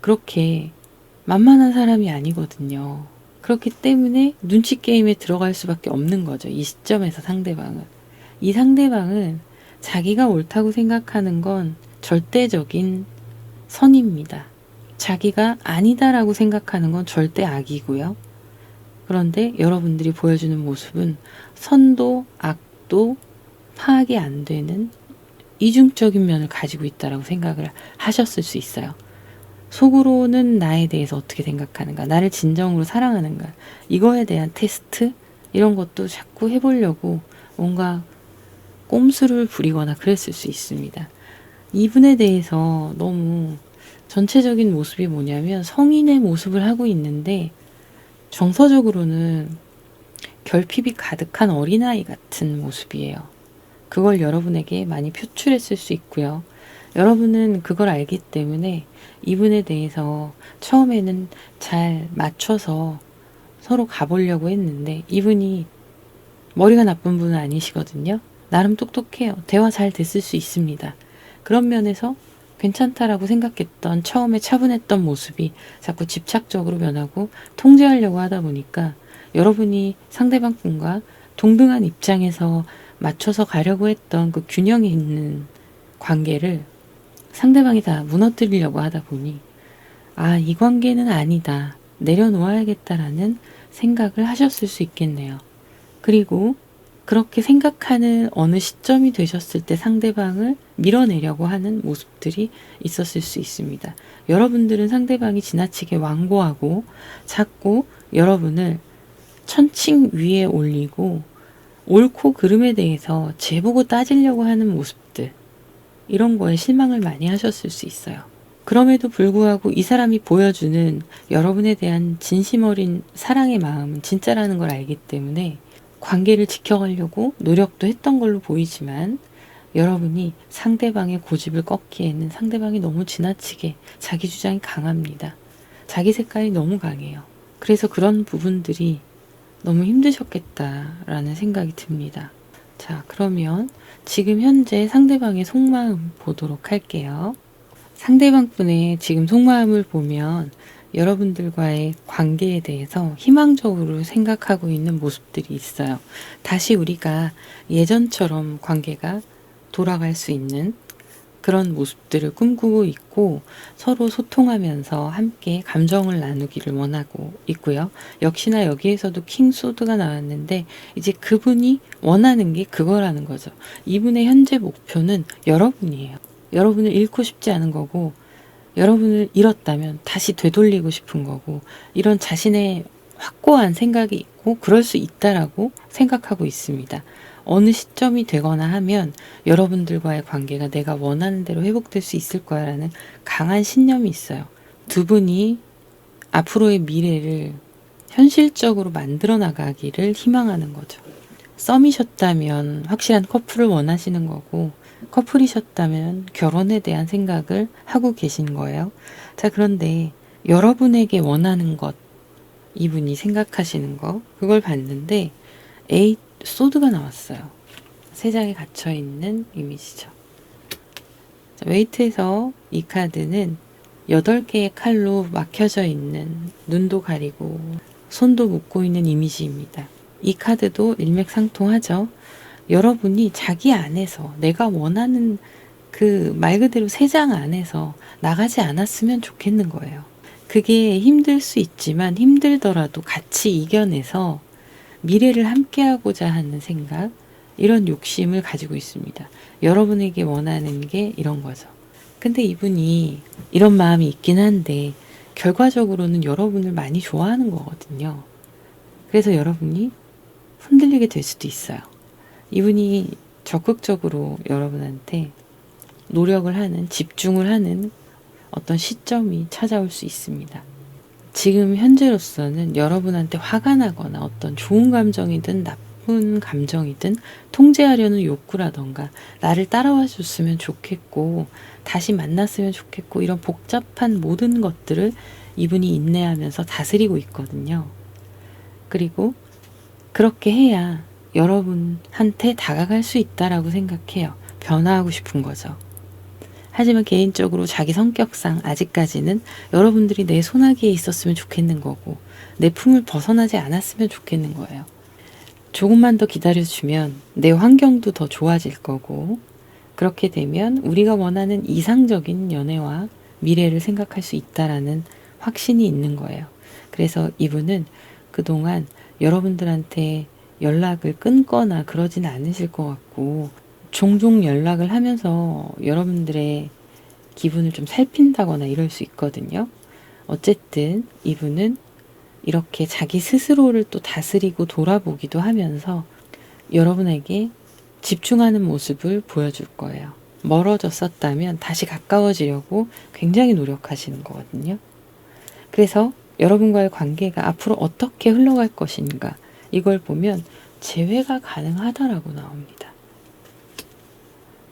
그렇게 만만한 사람이 아니거든요. 그렇기 때문에 눈치 게임에 들어갈 수밖에 없는 거죠. 이 시점에서 상대방은. 이 상대방은 자기가 옳다고 생각하는 건 절대적인 선입니다. 자기가 아니다라고 생각하는 건 절대 악이고요. 그런데 여러분들이 보여주는 모습은 선도 악도 파악이 안 되는 이중적인 면을 가지고 있다라고 생각을 하셨을 수 있어요. 속으로는 나에 대해서 어떻게 생각하는가, 나를 진정으로 사랑하는가, 이거에 대한 테스트, 이런 것도 자꾸 해보려고 뭔가 꼼수를 부리거나 그랬을 수 있습니다. 이분에 대해서 너무 전체적인 모습이 뭐냐면 성인의 모습을 하고 있는데 정서적으로는 결핍이 가득한 어린아이 같은 모습이에요. 그걸 여러분에게 많이 표출했을 수 있고요. 여러분은 그걸 알기 때문에 이분에 대해서 처음에는 잘 맞춰서 서로 가보려고 했는데 이분이 머리가 나쁜 분은 아니시거든요. 나름 똑똑해요. 대화 잘 됐을 수 있습니다. 그런 면에서 괜찮다라고 생각했던 처음에 차분했던 모습이 자꾸 집착적으로 변하고 통제하려고 하다 보니까 여러분이 상대방 분과 동등한 입장에서 맞춰서 가려고 했던 그 균형이 있는 관계를 상대방이 다 무너뜨리려고 하다 보니 아, 이 관계는 아니다. 내려놓아야겠다라는 생각을 하셨을 수 있겠네요. 그리고 그렇게 생각하는 어느 시점이 되셨을 때 상대방을 밀어내려고 하는 모습들이 있었을 수 있습니다. 여러분들은 상대방이 지나치게 완고하고 자꾸 여러분을 천칭 위에 올리고 옳고 그름에 대해서 재보고 따지려고 하는 모습들, 이런 거에 실망을 많이 하셨을 수 있어요. 그럼에도 불구하고 이 사람이 보여주는 여러분에 대한 진심 어린 사랑의 마음은 진짜라는 걸 알기 때문에 관계를 지켜가려고 노력도 했던 걸로 보이지만 여러분이 상대방의 고집을 꺾기에는 상대방이 너무 지나치게 자기 주장이 강합니다. 자기 색깔이 너무 강해요. 그래서 그런 부분들이 너무 힘드셨겠다라는 생각이 듭니다. 자, 그러면 지금 현재 상대방의 속마음 보도록 할게요. 상대방 분의 지금 속마음을 보면 여러분들과의 관계에 대해서 희망적으로 생각하고 있는 모습들이 있어요. 다시 우리가 예전처럼 관계가 돌아갈 수 있는 그런 모습들을 꿈꾸고 있고 서로 소통하면서 함께 감정을 나누기를 원하고 있고요. 역시나 여기에서도 킹 소드가 나왔는데 이제 그분이 원하는 게 그거라는 거죠. 이분의 현재 목표는 여러분이에요. 여러분을 잃고 싶지 않은 거고 여러분을 잃었다면 다시 되돌리고 싶은 거고 이런 자신의 확고한 생각이 있고 그럴 수 있다라고 생각하고 있습니다. 어느 시점이 되거나 하면 여러분들과의 관계가 내가 원하는 대로 회복될 수 있을 거야라는 강한 신념이 있어요. 두 분이 앞으로의 미래를 현실적으로 만들어 나가기를 희망하는 거죠. 썸이셨다면 확실한 커플을 원하시는 거고 커플이셨다면 결혼에 대한 생각을 하고 계신 거예요. 자, 그런데 여러분에게 원하는 것, 이분이 생각하시는 거, 그걸 봤는데 에잇 소드가 나왔어요. 세 장에 갇혀있는 이미지죠. 자, 웨이트에서 이 카드는 8개의 칼로 막혀져 있는 눈도 가리고 손도 묶고 있는 이미지입니다. 이 카드도 일맥상통하죠. 여러분이 자기 안에서 내가 원하는 그 말 그대로 세 장 안에서 나가지 않았으면 좋겠는 거예요. 그게 힘들 수 있지만 힘들더라도 같이 이겨내서 미래를 함께하고자 하는 생각, 이런 욕심을 가지고 있습니다. 여러분에게 원하는 게 이런 거죠. 근데 이분이 이런 마음이 있긴 한데 결과적으로는 여러분을 많이 좋아하는 거거든요. 그래서 여러분이 흔들리게 될 수도 있어요. 이분이 적극적으로 여러분한테 노력을 하는, 집중을 하는 어떤 시점이 찾아올 수 있습니다. 지금 현재로서는 여러분한테 화가 나거나 어떤 좋은 감정이든 나쁜 감정이든 통제하려는 욕구라던가 나를 따라와 줬으면 좋겠고 다시 만났으면 좋겠고 이런 복잡한 모든 것들을 이분이 인내하면서 다스리고 있거든요. 그리고 그렇게 해야 여러분한테 다가갈 수 있다라고 생각해요. 변화하고 싶은 거죠. 하지만 개인적으로 자기 성격상 아직까지는 여러분들이 내 손아귀에 있었으면 좋겠는 거고 내 품을 벗어나지 않았으면 좋겠는 거예요. 조금만 더 기다려주면 내 환경도 더 좋아질 거고 그렇게 되면 우리가 원하는 이상적인 연애와 미래를 생각할 수 있다라는 확신이 있는 거예요. 그래서 이분은 그동안 여러분들한테 연락을 끊거나 그러진 않으실 것 같고 종종 연락을 하면서 여러분들의 기분을 좀 살핀다거나 이럴 수 있거든요. 어쨌든 이분은 이렇게 자기 스스로를 또 다스리고 돌아보기도 하면서 여러분에게 집중하는 모습을 보여줄 거예요. 멀어졌었다면 다시 가까워지려고 굉장히 노력하시는 거거든요. 그래서 여러분과의 관계가 앞으로 어떻게 흘러갈 것인가 이걸 보면 재회가 가능하다라고 나옵니다.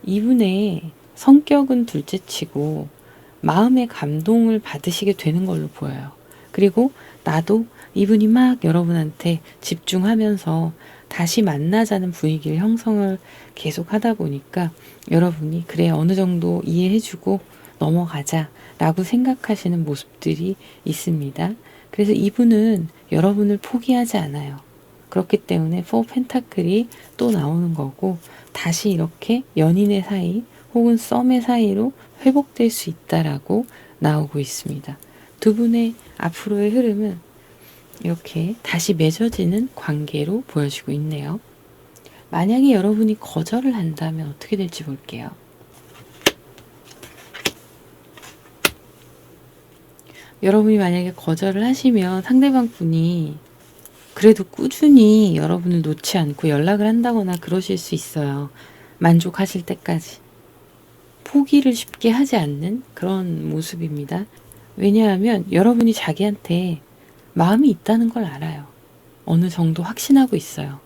이분의 성격은 둘째치고 마음의 감동을 받으시게 되는 걸로 보여요. 그리고 나도 이분이 막 여러분한테 집중하면서 다시 만나자는 분위기를 형성을 계속 하다 보니까 여러분이 그래 어느 정도 이해해주고 넘어가자 라고 생각하시는 모습들이 있습니다. 그래서 이분은 여러분을 포기하지 않아요. 그렇기 때문에 4 펜타클이 또 나오는 거고 다시 이렇게 연인의 사이 혹은 썸의 사이로 회복될 수 있다라고 나오고 있습니다. 두 분의 앞으로의 흐름은 이렇게 다시 맺어지는 관계로 보여지고 있네요. 만약에 여러분이 거절을 한다면 어떻게 될지 볼게요. 여러분이 만약에 거절을 하시면 상대방 분이 그래도 꾸준히 여러분을 놓지 않고 연락을 한다거나 그러실 수 있어요. 만족하실 때까지. 포기를 쉽게 하지 않는 그런 모습입니다. 왜냐하면 여러분이 자기한테 마음이 있다는 걸 알아요. 어느 정도 확신하고 있어요.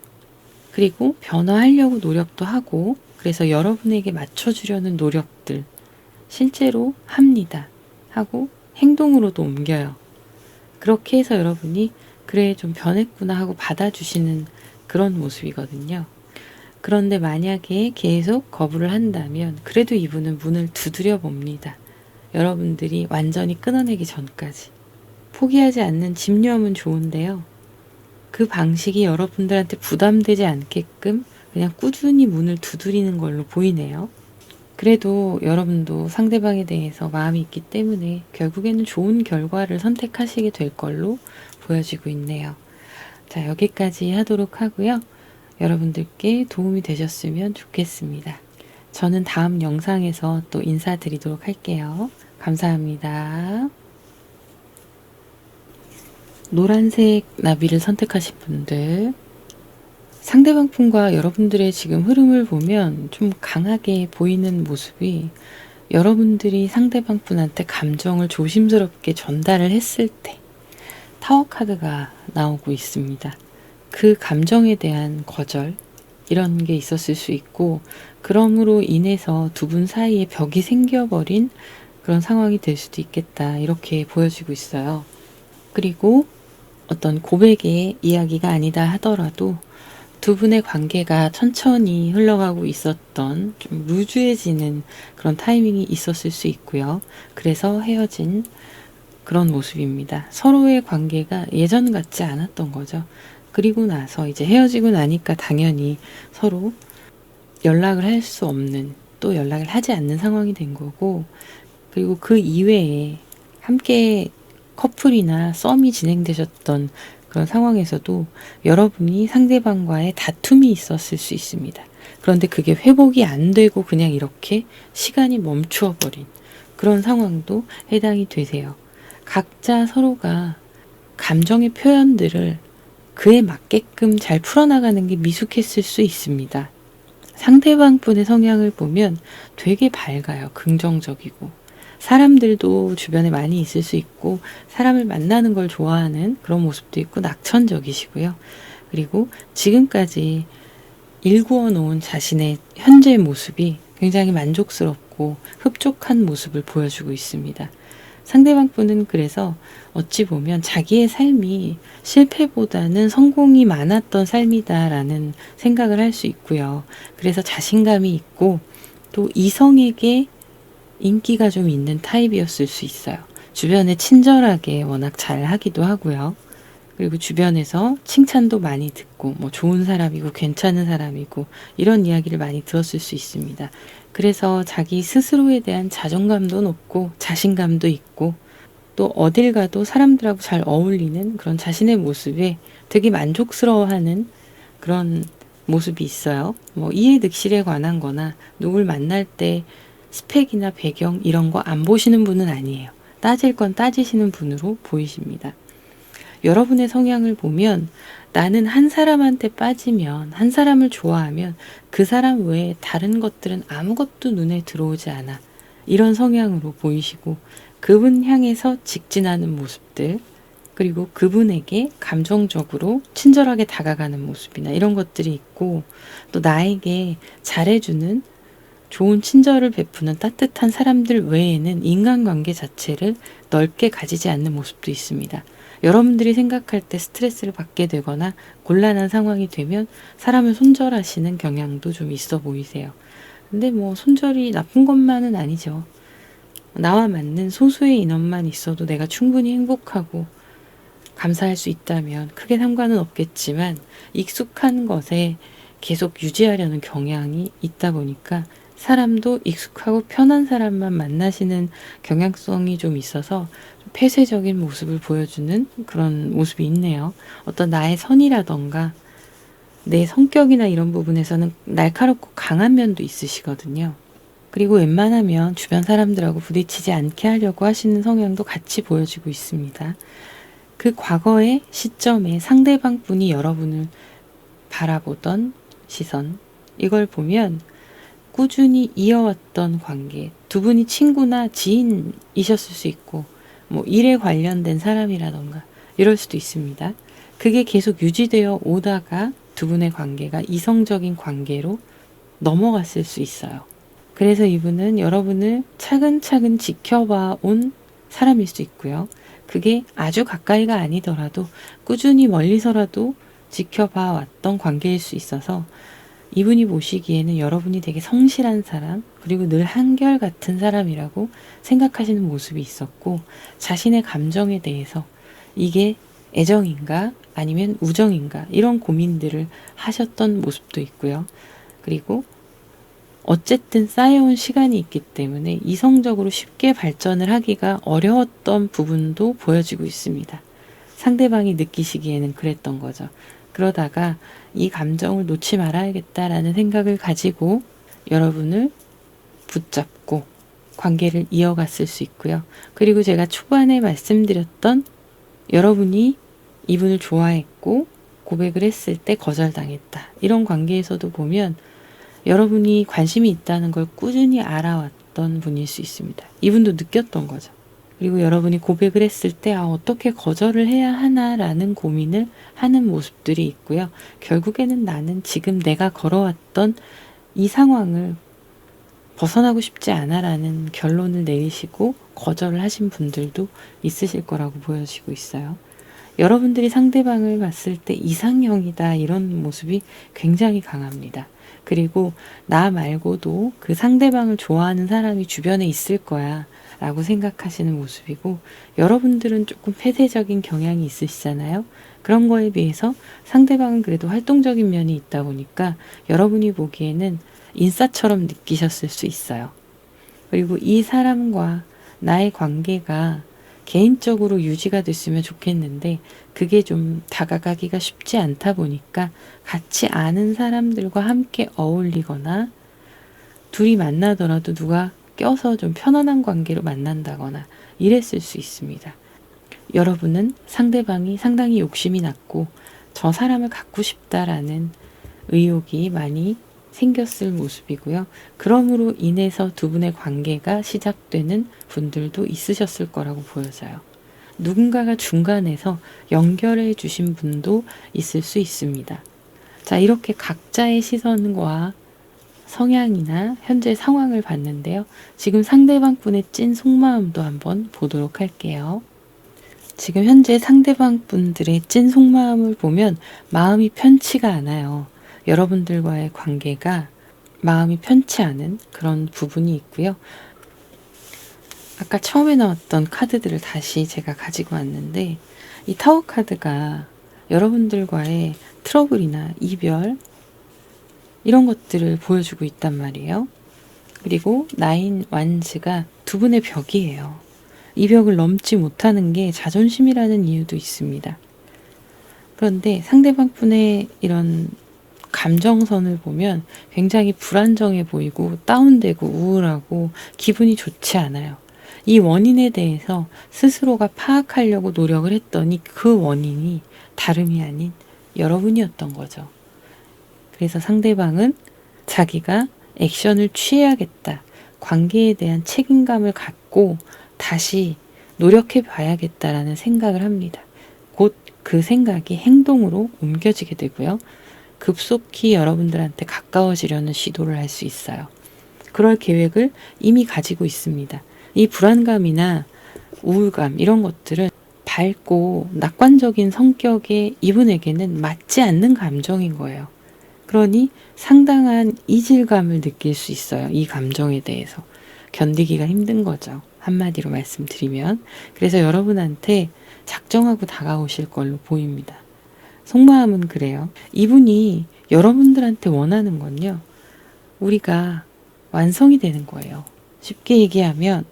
그리고 변화하려고 노력도 하고 그래서 여러분에게 맞춰주려는 노력들 실제로 합니다. 하고 행동으로도 옮겨요. 그렇게 해서 여러분이 그래 좀 변했구나 하고 받아주시는 그런 모습이거든요. 그런데 만약에 계속 거부를 한다면 그래도 이분은 문을 두드려 봅니다. 여러분들이 완전히 끊어내기 전까지. 포기하지 않는 집념은 좋은데요. 그 방식이 여러분들한테 부담되지 않게끔 그냥 꾸준히 문을 두드리는 걸로 보이네요. 그래도 여러분도 상대방에 대해서 마음이 있기 때문에 결국에는 좋은 결과를 선택하시게 될 걸로 보여지고 있네요. 자, 여기까지 하도록 하고요. 여러분들께 도움이 되셨으면 좋겠습니다. 저는 다음 영상에서 또 인사드리도록 할게요. 감사합니다. 노란색 나비를 선택하신 분들, 상대방 분과 여러분들의 지금 흐름을 보면 좀 강하게 보이는 모습이 여러분들이 상대방 분한테 감정을 조심스럽게 전달을 했을 때 타워 카드가 나오고 있습니다. 그 감정에 대한 거절, 이런 게 있었을 수 있고, 그럼으로 인해서 두 분 사이에 벽이 생겨버린 그런 상황이 될 수도 있겠다, 이렇게 보여지고 있어요. 그리고 어떤 고백의 이야기가 아니다 하더라도 두 분의 관계가 천천히 흘러가고 있었던 좀 루즈해지는 그런 타이밍이 있었을 수 있고요. 그래서 헤어진 그런 모습입니다. 서로의 관계가 예전 같지 않았던 거죠. 그리고 나서 이제 헤어지고 나니까 당연히 서로 연락을 할 수 없는, 또 연락을 하지 않는 상황이 된 거고, 그리고 그 이외에 함께 커플이나 썸이 진행되셨던 그런 상황에서도 여러분이 상대방과의 다툼이 있었을 수 있습니다. 그런데 그게 회복이 안 되고 그냥 이렇게 시간이 멈추어 버린 그런 상황도 해당이 되세요. 각자 서로가 감정의 표현들을 그에 맞게끔 잘 풀어나가는 게 미숙했을 수 있습니다. 상대방 분의 성향을 보면 되게 밝아요. 긍정적이고. 사람들도 주변에 많이 있을 수 있고, 사람을 만나는 걸 좋아하는 그런 모습도 있고, 낙천적이시고요. 그리고 지금까지 일구어 놓은 자신의 현재 모습이 굉장히 만족스럽고 흡족한 모습을 보여주고 있습니다. 상대방 분은 그래서 어찌 보면 자기의 삶이 실패보다는 성공이 많았던 삶이다라는 생각을 할 수 있고요. 그래서 자신감이 있고 또 이성에게 인기가 좀 있는 타입이었을 수 있어요. 주변에 친절하게 워낙 잘 하기도 하고요. 그리고 주변에서 칭찬도 많이 듣고 뭐 좋은 사람이고 괜찮은 사람이고 이런 이야기를 많이 들었을 수 있습니다. 그래서 자기 스스로에 대한 자존감도 높고 자신감도 있고 또 어딜 가도 사람들하고 잘 어울리는 그런 자신의 모습에 되게 만족스러워하는 그런 모습이 있어요. 뭐 이해 득실에 관한 거나 누굴 만날 때 스펙이나 배경 이런 거 안 보시는 분은 아니에요. 따질 건 따지시는 분으로 보이십니다. 여러분의 성향을 보면 나는 한 사람한테 빠지면, 한 사람을 좋아하면 그 사람 외에 다른 것들은 아무것도 눈에 들어오지 않아. 이런 성향으로 보이시고 그분 향해서 직진하는 모습들, 그리고 그분에게 감정적으로 친절하게 다가가는 모습이나 이런 것들이 있고, 또 나에게 잘해주는 좋은 친절을 베푸는 따뜻한 사람들 외에는 인간관계 자체를 넓게 가지지 않는 모습도 있습니다. 여러분들이 생각할 때 스트레스를 받게 되거나 곤란한 상황이 되면 사람을 손절하시는 경향도 좀 있어 보이세요. 근데 뭐 손절이 나쁜 것만은 아니죠. 나와 맞는 소수의 인원만 있어도 내가 충분히 행복하고 감사할 수 있다면 크게 상관은 없겠지만 익숙한 것에 계속 유지하려는 경향이 있다 보니까 사람도 익숙하고 편한 사람만 만나시는 경향성이 좀 있어서 폐쇄적인 모습을 보여주는 그런 모습이 있네요. 어떤 나의 선이라던가 내 성격이나 이런 부분에서는 날카롭고 강한 면도 있으시거든요. 그리고 웬만하면 주변 사람들하고 부딪히지 않게 하려고 하시는 성향도 같이 보여지고 있습니다. 그 과거의 시점에 상대방 분이 여러분을 바라보던 시선, 이걸 보면 꾸준히 이어왔던 관계, 두 분이 친구나 지인이셨을 수 있고 뭐 일에 관련된 사람이라던가 이럴 수도 있습니다. 그게 계속 유지되어 오다가 두 분의 관계가 이성적인 관계로 넘어갔을 수 있어요. 그래서 이분은 여러분을 차근차근 지켜봐 온 사람일 수 있고요. 그게 아주 가까이가 아니더라도 꾸준히 멀리서라도 지켜봐 왔던 관계일 수 있어서 이분이 보시기에는 여러분이 되게 성실한 사람, 그리고 늘 한결같은 사람이라고 생각하시는 모습이 있었고, 자신의 감정에 대해서 이게 애정인가 아니면 우정인가 이런 고민들을 하셨던 모습도 있고요. 그리고 어쨌든 쌓여온 시간이 있기 때문에 이성적으로 쉽게 발전을 하기가 어려웠던 부분도 보여지고 있습니다. 상대방이 느끼시기에는 그랬던 거죠. 그러다가 이 감정을 놓지 말아야겠다라는 생각을 가지고 여러분을 붙잡고 관계를 이어갔을 수 있고요. 그리고 제가 초반에 말씀드렸던 여러분이 이분을 좋아했고 고백을 했을 때 거절당했다. 이런 관계에서도 보면 여러분이 관심이 있다는 걸 꾸준히 알아왔던 분일 수 있습니다. 이분도 느꼈던 거죠. 그리고 여러분이 고백을 했을 때 어떻게 거절을 해야 하나라는 고민을 하는 모습들이 있고요. 결국에는 나는 지금 내가 걸어왔던 이 상황을 벗어나고 싶지 않아라는 결론을 내리시고 거절을 하신 분들도 있으실 거라고 보여지고 있어요. 여러분들이 상대방을 봤을 때 이상형이다 이런 모습이 굉장히 강합니다. 그리고 나 말고도 그 상대방을 좋아하는 사람이 주변에 있을 거야 라고 생각하시는 모습이고, 여러분들은 조금 폐쇄적인 경향이 있으시잖아요. 그런 거에 비해서 상대방은 그래도 활동적인 면이 있다 보니까 여러분이 보기에는 인싸처럼 느끼셨을 수 있어요. 그리고 이 사람과 나의 관계가 개인적으로 유지가 됐으면 좋겠는데 그게 좀 다가가기가 쉽지 않다 보니까 같이 아는 사람들과 함께 어울리거나 둘이 만나더라도 누가 껴서 좀 편안한 관계로 만난다거나 이랬을 수 있습니다. 여러분은 상대방이 상당히 욕심이 났고 저 사람을 갖고 싶다라는 의욕이 많이 생겼을 모습이고요. 그러므로 인해서 두 분의 관계가 시작되는 분들도 있으셨을 거라고 보여져요. 누군가가 중간에서 연결해 주신 분도 있을 수 있습니다. 자, 이렇게 각자의 시선과 성향이나 현재 상황을 봤는데요. 지금 상대방 분의 찐 속마음도 한번 보도록 할게요. 지금 현재 상대방 분들의 찐 속마음을 보면 마음이 편치가 않아요. 여러분들과의 관계가 마음이 편치 않은 그런 부분이 있고요. 아까 처음에 나왔던 카드들을 다시 제가 가지고 왔는데 이 타워 카드가 여러분들과의 트러블이나 이별 이런 것들을 보여주고 있단 말이에요. 그리고 나인 완즈가 두 분의 벽이에요. 이 벽을 넘지 못하는 게 자존심이라는 이유도 있습니다. 그런데 상대방 분의 이런 감정선을 보면 굉장히 불안정해 보이고 다운되고 우울하고 기분이 좋지 않아요. 이 원인에 대해서 스스로가 파악하려고 노력을 했더니 그 원인이 다름이 아닌 여러분이었던 거죠. 그래서 상대방은 자기가 액션을 취해야겠다. 관계에 대한 책임감을 갖고 다시 노력해 봐야겠다라는 생각을 합니다. 곧 그 생각이 행동으로 옮겨지게 되고요. 급속히 여러분들한테 가까워지려는 시도를 할 수 있어요. 그럴 계획을 이미 가지고 있습니다. 이 불안감이나 우울감 이런 것들은 밝고 낙관적인 성격의 이분에게는 맞지 않는 감정인 거예요. 그러니 상당한 이질감을 느낄 수 있어요. 이 감정에 대해서. 견디기가 힘든 거죠. 한마디로 말씀드리면. 그래서 여러분한테 작정하고 다가오실 걸로 보입니다. 속마음은 그래요. 이분이 여러분들한테 원하는 건요. 우리가 완성이 되는 거예요. 쉽게 얘기하면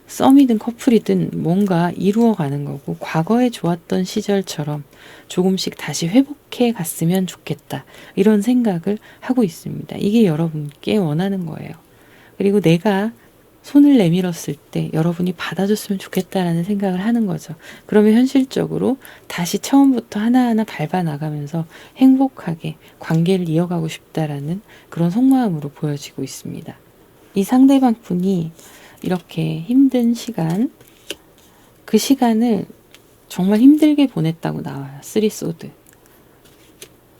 썸이든 커플이든 뭔가 이루어가는 거고 과거에 좋았던 시절처럼 조금씩 다시 회복해 갔으면 좋겠다. 이런 생각을 하고 있습니다. 이게 여러분께 원하는 거예요. 그리고 내가 손을 내밀었을 때 여러분이 받아줬으면 좋겠다라는 생각을 하는 거죠. 그러면 현실적으로 다시 처음부터 하나하나 밟아 나가면서 행복하게 관계를 이어가고 싶다라는 그런 속마음으로 보여지고 있습니다. 이 상대방 분이 이렇게 힘든 시간, 그 시간을 정말 힘들게 보냈다고 나와요. 3소드.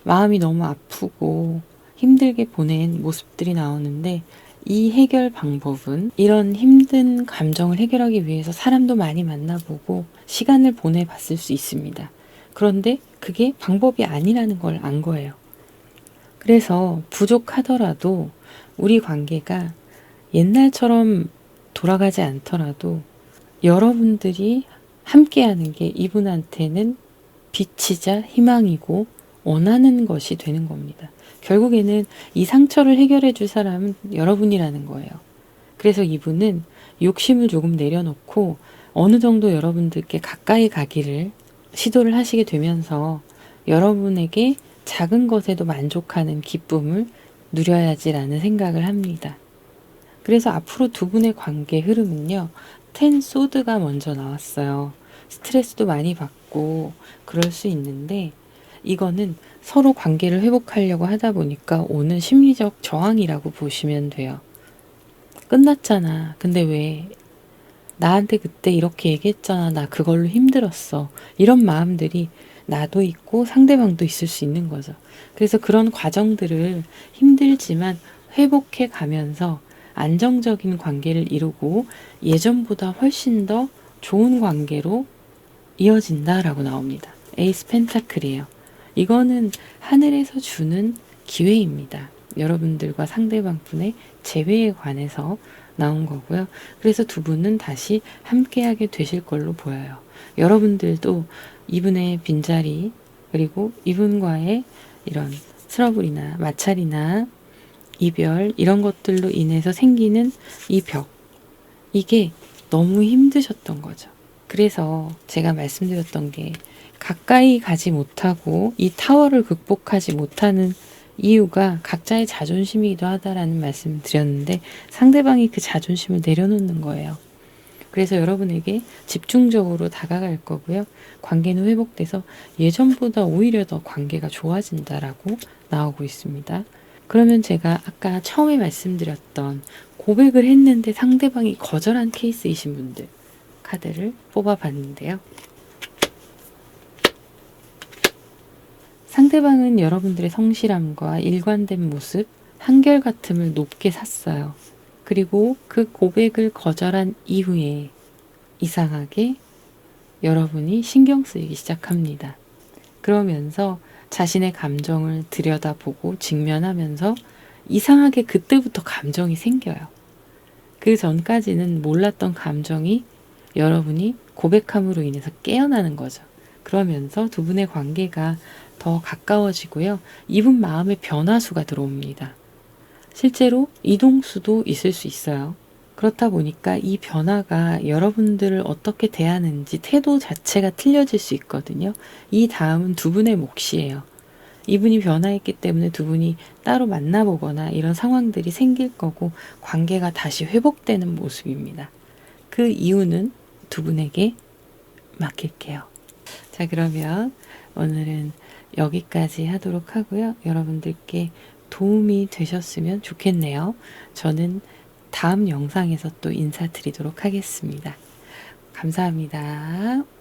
마음이 너무 아프고 힘들게 보낸 모습들이 나오는데 이 해결 방법은 이런 힘든 감정을 해결하기 위해서 사람도 많이 만나보고 시간을 보내봤을 수 있습니다. 그런데 그게 방법이 아니라는 걸 안 거예요. 그래서 부족하더라도 우리 관계가 옛날처럼 돌아가지 않더라도 여러분들이 함께하는 게 이분한테는 빛이자 희망이고 원하는 것이 되는 겁니다. 결국에는 이 상처를 해결해 줄 사람은 여러분이라는 거예요. 그래서 이분은 욕심을 조금 내려놓고 어느 정도 여러분들께 가까이 가기를 시도를 하시게 되면서 여러분에게 작은 것에도 만족하는 기쁨을 누려야지라는 생각을 합니다. 그래서 앞으로 두 분의 관계 흐름은요. 텐 소드가 먼저 나왔어요. 스트레스도 많이 받고 그럴 수 있는데 이거는 서로 관계를 회복하려고 하다 보니까 오는 심리적 저항이라고 보시면 돼요. 끝났잖아. 근데 왜 나한테 그때 이렇게 얘기했잖아. 나 그걸로 힘들었어. 이런 마음들이 나도 있고 상대방도 있을 수 있는 거죠. 그래서 그런 과정들을 힘들지만 회복해 가면서 안정적인 관계를 이루고 예전보다 훨씬 더 좋은 관계로 이어진다라고 나옵니다. 에이스 펜타클이에요. 이거는 하늘에서 주는 기회입니다. 여러분들과 상대방 분의 재회에 관해서 나온 거고요. 그래서 두 분은 다시 함께하게 되실 걸로 보여요. 여러분들도 이분의 빈자리 그리고 이분과의 이런 트러블이나 마찰이나 이별 이런 것들로 인해서 생기는 이 벽 이게 너무 힘드셨던 거죠. 그래서 제가 말씀드렸던 게 가까이 가지 못하고 이 타워를 극복하지 못하는 이유가 각자의 자존심이기도 하다라는 말씀을 드렸는데 상대방이 그 자존심을 내려놓는 거예요. 그래서 여러분에게 집중적으로 다가갈 거고요. 관계는 회복돼서 예전보다 오히려 더 관계가 좋아진다라고 나오고 있습니다. 그러면 제가 아까 처음에 말씀드렸던 고백을 했는데 상대방이 거절한 케이스이신 분들 카드를 뽑아봤는데요. 상대방은 여러분들의 성실함과 일관된 모습, 한결같음을 높게 샀어요. 그리고 그 고백을 거절한 이후에 이상하게 여러분이 신경 쓰이기 시작합니다. 그러면서 자신의 감정을 들여다보고 직면하면서 이상하게 그때부터 감정이 생겨요. 그 전까지는 몰랐던 감정이 여러분이 고백함으로 인해서 깨어나는 거죠. 그러면서 두 분의 관계가 더 가까워지고요. 이분 마음에 변화수가 들어옵니다. 실제로 이동수도 있을 수 있어요. 그렇다 보니까 이 변화가 여러분들을 어떻게 대하는지 태도 자체가 틀려질 수 있거든요. 이 다음은 두 분의 몫이에요. 이분이 변화했기 때문에 두 분이 따로 만나보거나 이런 상황들이 생길 거고 관계가 다시 회복되는 모습입니다. 그 이유는 두 분에게 맡길게요. 자, 그러면 오늘은 여기까지 하도록 하고요. 여러분들께 도움이 되셨으면 좋겠네요. 저는 다음 영상에서 또 인사드리도록 하겠습니다. 감사합니다.